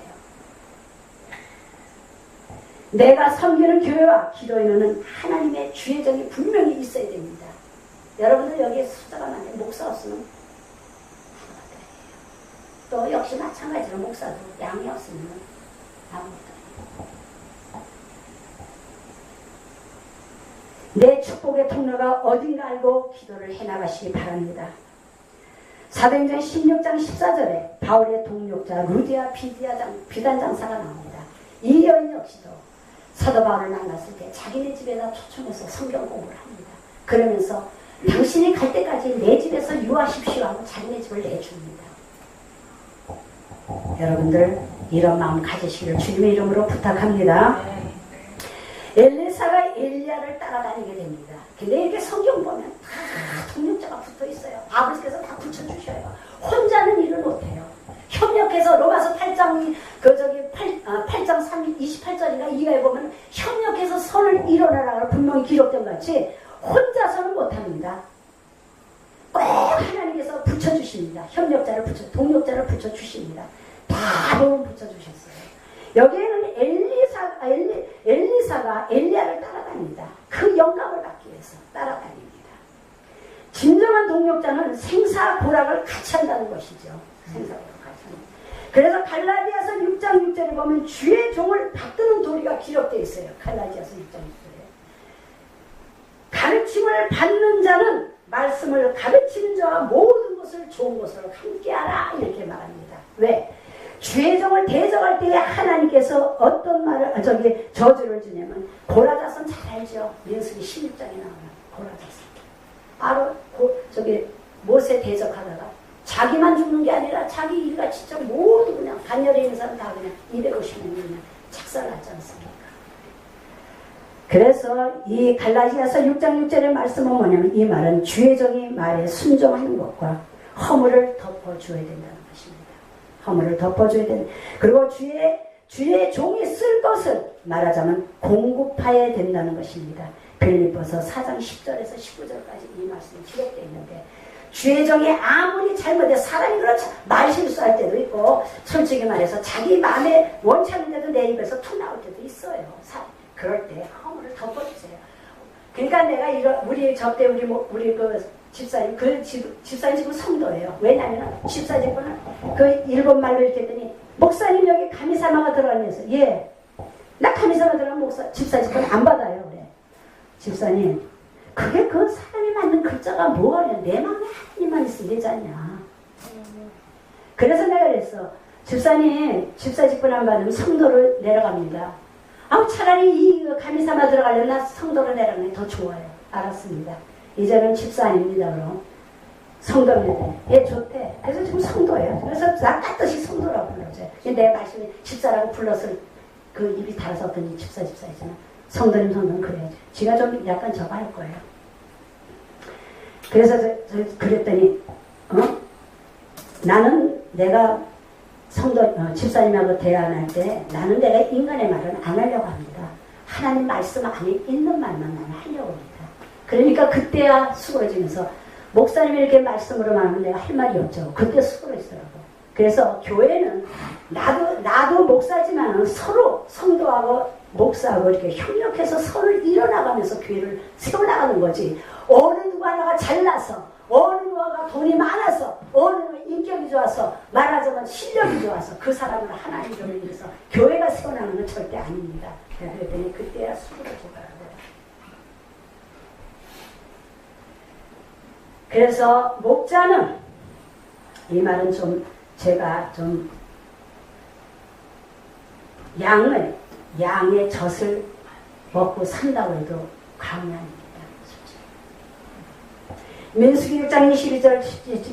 내가 섬기는 교회와 기도에는 하나님의 주의정이 분명히 있어야 됩니다. 여러분들 여기에 숫자가 많은데 목사 없으면 또 역시 마찬가지로 목사도 양이 없으면 아무것도 내 축복의 통로가 어딘가 알고 기도를 해나가시기 바랍니다. 사도행전 16장 14절에 바울의 동력자 루디아 비단 장사가 나옵니다. 이 여인 역시도 사도 바울을 만났을 때 자기네 집에다 초청해서 성경 공부를 합니다. 그러면서 당신이 갈 때까지 내 집에서 유하십시오 하고 자기네 집을 내줍니다. 여러분들 이런 마음 가지시기를 주님의 이름으로 부탁합니다. 엘리사가 엘리야를 따라다니게 됩니다. 근데 이렇게 성경 보면 다 동력자가 붙어 있어요. 아버지께서 다 붙여주셔요. 혼자는 일을 못해요. 협력해서 로마서 8장 8장 28절인가 이가에 보면 협력해서 선을 이뤄내라고 분명히 기록된 같이 혼자서는 못합니다. 꼭 하나님께서 붙여주십니다. 동력자를 붙여주십니다. 다 보면 붙여주셨어요. 여기에는 엘리사가 엘리야를 따라다닙니다. 그 영감을 받기 위해서 따라다닙니다. 진정한 동력자는 생사고락을 같이 한다는 것이죠. 생사고락을 같이 한다. 그래서 갈라디아서 6장 6절에 보면 주의 종을 받드는 도리가 기록되어 있어요. 갈라디아서 6장 6절에 가르침을 받는 자는 말씀을 가르치는 자와 모든 것을 좋은 것으로 함께하라 이렇게 말합니다. 왜? 주의 종을 대적할 때에 하나님께서 어떤 저주를 주냐면 고라자손 잘 알죠? 민수기 16장에 나오는 고라자손. 바로 모세 대적하다가 자기만 죽는 게 아니라 자기 일가 진짜 모두 그냥 단열에 있는 사람 다 그냥 250명이 그냥 착살하지 않습니까? 그래서 이 갈라디아서 6장 6절의 말씀은 뭐냐면 이 말은 주의 종이 말에 순종하는 것과 허물을 덮어줘야 된다는 것입니다. 허물을 덮어줘야 된다. 그리고 주의 종이 쓸 것을 말하자면 공급하여야 된다는 것입니다. 빌립보서 4장 10절에서 19절까지 이 말씀이 기록되어 있는데 주의 종이 아무리 잘못해 사람이 그렇죠. 말 실수할 때도 있고 솔직히 말해서 자기 마음에 원찮은데도 내 입에서 툭 나올 때도 있어요. 그럴 때 허물을 덮어주세요. 그러니까 내가 우리 집사님, 집사님 지금 성도예요. 왜냐면 집사님은 그 일본 말로 이렇게 했더니 목사님 여기 가미사마가 들어가면서 예, 나 가미사마 들어가면 집사님은 안 받아요. 그래. 집사님, 그게 그 사람이 만든 글자가 뭐가 그냥 내 마음에 하나님만 있으면 되지 않냐. 그래서 내가 그랬어. 집사님, 집사 직분 안 받으면 성도를 내려갑니다. 차라리 이 가미사마 들어가려면 나 성도를 내려가는 게 더 좋아요. 알았습니다. 이제는 집사 아닙니다. 그럼 성도입니다. 예, 좋대. 그래서 지금 성도예요. 그래서 나 깍듯이 성도라고 불러줘요. 내 말씀이 집사라고 불렀을 그 입이 달아서 어떤 집사 있잖아. 성도님 그래야죠. 지가 좀 약간 저거 할 거예요. 그래서 그랬더니 나는 내가 집사님하고 대화할 때 나는 내가 인간의 말은 안 하려고 합니다. 하나님 말씀 안에 있는 말만 나는 하려고 합니다. 그러니까 그때야 수그러지면서 목사님이 이렇게 말씀으로만 하면 내가 할 말이 없죠. 그때 수그러지더라고. 그래서 교회는 나도 목사지만 서로 성도하고 목사하고 이렇게 협력해서 서로 일어나가면서 교회를 세워나가는 거지. 어느 누구 하나가 잘나서 어느 누구가 돈이 많아서 어느 누가 인격이 좋아서 말하자면 실력이 좋아서 그 사람을 하나님을 위해서 교회가 세워나가는 건 절대 아닙니다. 그랬더니 그때야 수그러지더라고요. 그래서 목자는 이 말은 좀 제가 좀 양의 젖을 먹고 산다고 해도 과언이 아닙니다. 민수기 1장 22절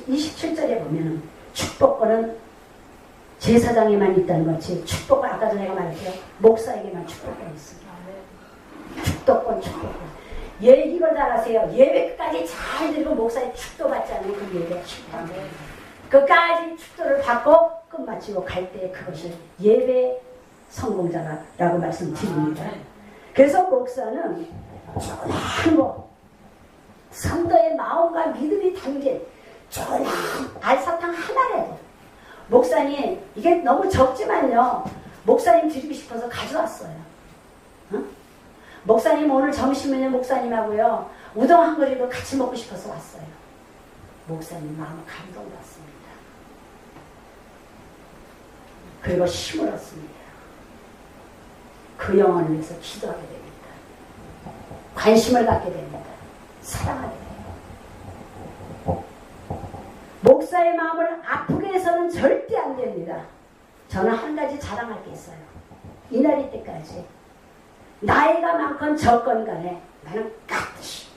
27절에 보면 축복권은 제사장에만 있다는 것이 축복권 아까 전에 내가 말했죠. 목사에게만 축복권이 있습니다. 축복권. 이걸 잘 아세요. 예배까지 잘 드리고 목사의 축도받지 않으면 그 예배가 실패합니다. 끝까지 축도를 받고 끝마치고 갈 때 그것이 예배 성공자라고 말씀드립니다. 그래서 목사는 정말 성도의 마음과 믿음이 담긴 조그만 알사탕 하나라도 목사님 이게 너무 적지만요. 목사님 드리고 싶어서 가져왔어요. 목사님 오늘 점심에는 목사님하고요 우동 한 그릇도 같이 먹고 싶어서 왔어요. 목사님 마음을 감동받습니다. 그리고 힘을 얻습니다. 그 영혼을 위해서 기도하게 됩니다. 관심을 갖게 됩니다. 사랑하게 돼요. 목사의 마음을 아프게 해서는 절대 안 됩니다. 저는 한 가지 자랑할 게 있어요. 이날이 때까지 나이가 많건 적건 간에 나는 깍듯이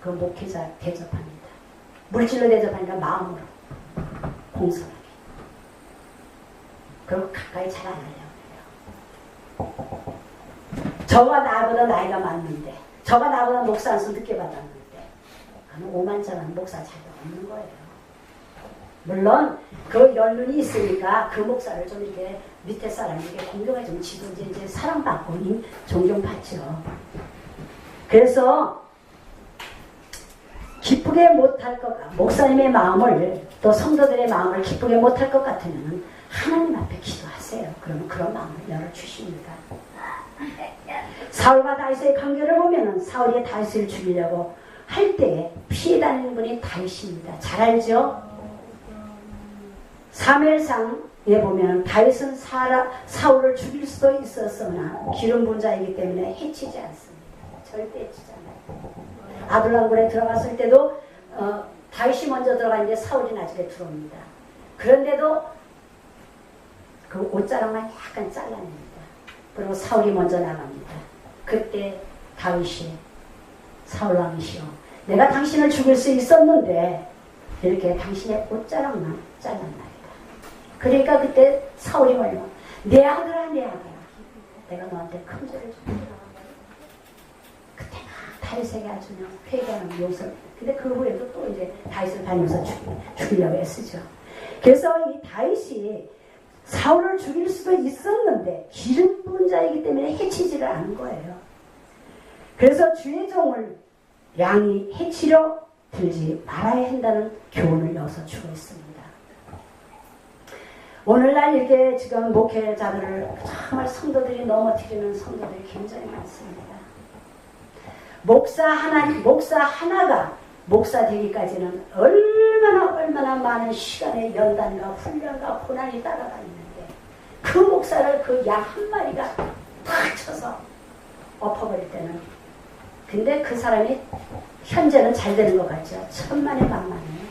그 목회자 대접합니다. 물질로 대접하니까 마음으로 공손하게. 그리고 가까이 잘 안 하려고 해요. 저가 나보다 나이가 많는데 저가 나보다 목사 안수 늦게 받았는데 나는 오만장한 목사 자격 없는 거예요. 물론 그 연륜이 있으니까 그 목사를 좀 이렇게 밑에 사람에게 공경해 주면 지도 이제 사랑받고 존경받죠. 그래서 기쁘게 못할 것 같아 목사님의 마음을 또 성도들의 마음을 기쁘게 못할 것 같으면 하나님 앞에 기도하세요. 그러면 그런 마음을 열어주십니다. 사울과 다윗의 관계를 보면 사울이 다윗을 죽이려고 할 때에 피해 다니는 분이 다윗입니다. 잘 알죠? 사무엘상에 보면 다윗은 사울을 죽일 수도 있었으나 기름 부은 자이기 때문에 해치지 않습니다. 절대 해치지 않아요. 아둘람굴에 들어갔을 때도 다윗이 먼저 들어가는데 사울이 나중에 들어옵니다. 그런데도 그 옷자락만 약간 잘라냅니다. 그리고 사울이 먼저 나갑니다. 그때 다윗이 사울왕이시여 내가 당신을 죽일 수 있었는데 이렇게 당신의 옷자락만 잘랐나이다. 그러니까 그때 사울이 뭐냐면 내 아들아 내 아들아 내가 너한테 큰 죄를 줬다. 그때 막 다윗에게 아주 그냥 회개하는 용서. 근데 그 후에도 또 이제 다윗을 다니면서 죽이려고 애쓰죠. 그래서 이 다윗이 사울을 죽일 수도 있었는데 기름 부은 자이기 때문에 해치지를 않은 거예요. 그래서 주의 종을 양이 해치려 들지 말아야 한다는 교훈을 여기서 주고 있습니다. 오늘날 이렇게 지금 목회자들을 정말 성도들이 넘어뜨리는 성도들이 굉장히 많습니다. 목사 하나가 목사 되기까지는 얼마나 많은 시간의 연단과 훈련과 고난이 따라다니는데 그 목사를 그 양 한 마리가 탁 쳐서 엎어버릴 때는 근데 그 사람이 현재는 잘 되는 것 같죠. 천만에만만해요.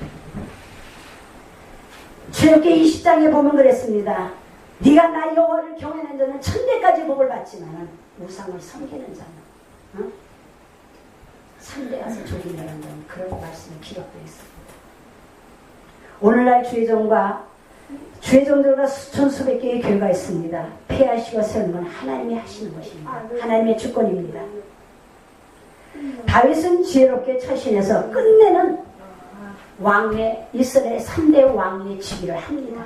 출애굽기 20장에 보면 그랬습니다. 네가 나 여호와를 경외하는 자는 천대까지 복을 받지만 우상을 섬기는 자는 어? 산대 가서 조림이라는 그런 말씀이 기록되어 있습니다. 오늘날 주의종들과 수천 수백 개의 교회가 있습니다. 폐하시고 세우는 건 하나님이 하시는 것입니다. 하나님의 주권입니다. 다윗은 지혜롭게 처신해서 끝내는 왕의 이스라엘 3대 왕의 직위를 합니다.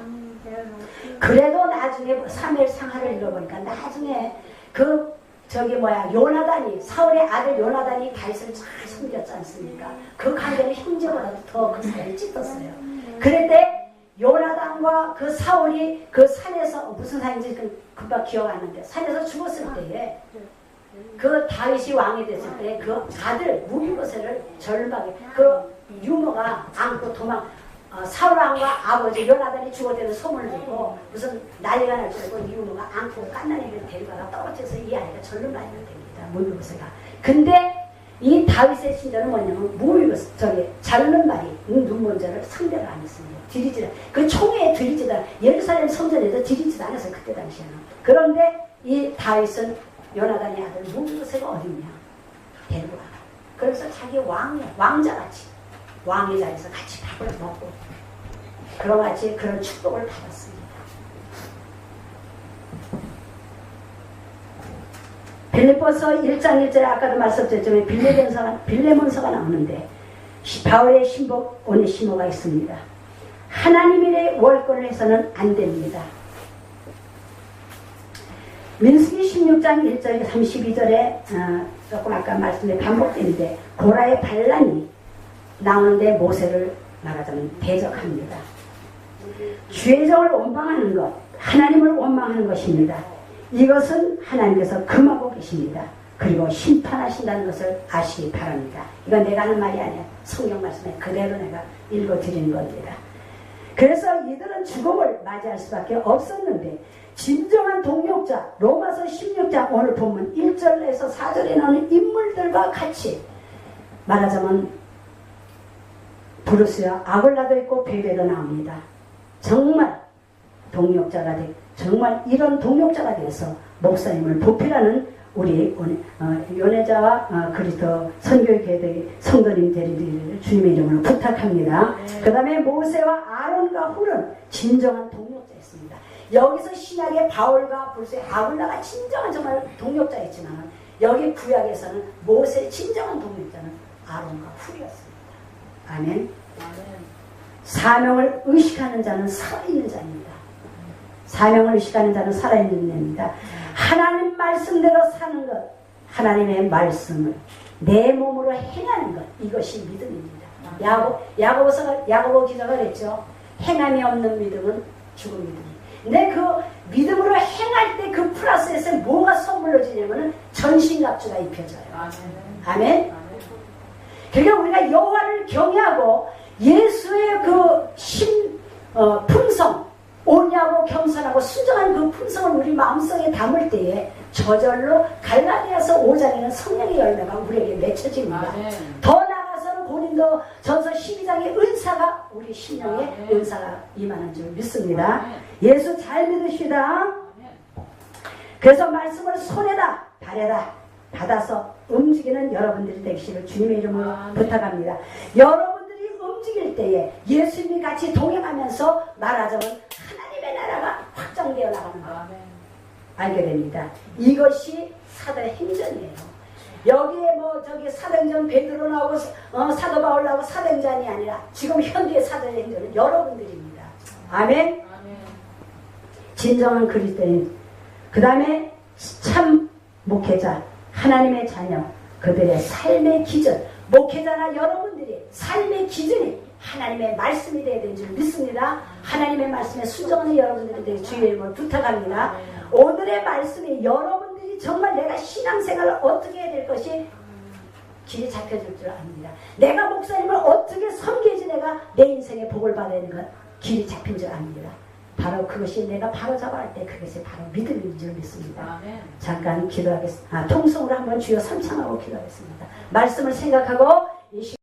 그래도 나중에 사무엘 상하를 읽어보니까 나중에 요나단이 사울의 아들 요나단이 다윗을 잘 섬겼지 않습니까? 그 관계는 형제보다도 더 그 사이를 찢었어요. 그런데 요나단과 그 사울이 그 산에서 무슨 산인지 금방 기억 안 나는데 산에서 죽었을 때에 그 다윗이 왕이 됐을 때 그 아들 무비보셋을 절박에 그 유모가 안고 사울 왕과 아버지 요나단이 죽었다는 소문을 듣고 무슨 난리가 날 줄 알고 유모가 안고 깐난이를 데려가가 떨어져서 이 아이가 절름발이가 됩니다. 무비보셋가. 근데 이 다윗의 신전은 뭐냐면 자르는말이 눈먼자를 상대를 안 했습니다. 들이지다. 그 총에 들이지다. 예루살렘 성전에도 들이지도 않았어요. 그때 당시에는. 그런데 이 다윗은 요나단의 아들 무비보셋가 어딨냐 데리고 와. 그래서 자기 왕자같이 왕의 자리에서 같이 밥을 먹고 그런 같이 그런 축복을 받았습니다. 빌립보서 1장 1절에 아까도 말씀드렸지만 빌레몬서가 나오는데 바울의 신복 오네시모가 있습니다. 하나님의 월권을 해서는 안 됩니다. 민수기 16장 1절 32절에 조금 아까 말씀에 반복되는데 고라의 반란이 나오는데 모세를 말하자면 대적합니다. 죄정을 원망하는 것, 하나님을 원망하는 것입니다. 이것은 하나님께서 금하고 계십니다. 그리고 심판하신다는 것을 아시기 바랍니다. 이건 내가 하는 말이 아니야. 성경 말씀에 그대로 내가 읽어드리는 겁니다. 그래서 이들은 죽음을 맞이할 수밖에 없었는데 진정한 동력자 로마서 16장 오늘 보면 1절에서 4절에 나오는 인물들과 같이 말하자면 브루스야 아굴라도 있고 베베도 나옵니다. 정말 동력자가 정말 이런 동력자가 되어서 목사님을 보필하는 우리 연애자와 그리스도 선교회의 성도님 되리를 주님의 이름으로 부탁합니다. 그 다음에 모세와 아론과 훌은 진정한 동력자였습니다. 여기서 신약의 바울과 브루스의 아굴라가 진정한 정말 동력자였지만 여기 구약에서는 모세의 진정한 동력자는 아론과 훌이었습니다. 아멘. 사명을 의식하는 자는 살아있는 자입니다. 사명을 의식하는 자는 살아있는 자입니다. 하나님 말씀대로 사는 것, 하나님의 말씀을 내 몸으로 행하는 것, 이것이 믿음입니다. 야고보 기자가 그랬죠. 행함이 없는 믿음은 죽은 믿음입니다. 근데 그 믿음으로 행할 때 그 플러스에서 뭐가 선물로 주냐면 전신갑주가 입혀져요. 아멘. 그러니까 우리가 여호와를 경외하고 예수의 품성, 온유하고 겸손하고 순정한 그 품성을 우리 마음속에 담을 때에 저절로 갈라디아서 5장에는 성령의 열매가 우리에게 맺혀집니다. 더 나아가서는 고린도전서 12장의 은사가 우리 심령에 은사가 임하는 줄 믿습니다. 예수 잘 믿으시다. 그래서 말씀을 손에다 발에다 받아서 움직이는 여러분들이 되시기를 주님의 이름으로 부탁합니다. 여러분들이 움직일 때에 예수님이 같이 동행하면서 말하자면 하나님의 나라가 확장되어 나가는 것 알게 됩니다. 이것이 사도의 행전이에요. 여기에 사도행전 베드로 나오고 사도 바울 나오고 사도행전이 아니라 지금 현대의 사도의 행전은 여러분들입니다. 아멘. 진정한 그리스도인, 그 다음에 참 목회자, 하나님의 자녀, 그들의 삶의 기준, 목회자나 여러분들이 삶의 기준이 하나님의 말씀이 되어야 되는 줄 믿습니다. 하나님의 말씀에 순종하는 여러분들이 되게 주의 이름으로 부탁합니다. 오늘의 말씀이 여러분들이 정말 내가 신앙생활을 어떻게 해야 될 것이 길이 잡혀질 줄 압니다. 내가 목사님을 어떻게 섬기지 내가 내 인생에 복을 받는 건 길이 잡힌 줄 압니다. 바로 그것이 내가 바로 잡아야 할 때 그것이 바로 믿음인 줄 믿습니다. 아멘. 잠깐 기도하겠습니다. 통성으로 한번 주여 선창하고 기도하겠습니다. 말씀을 생각하고 이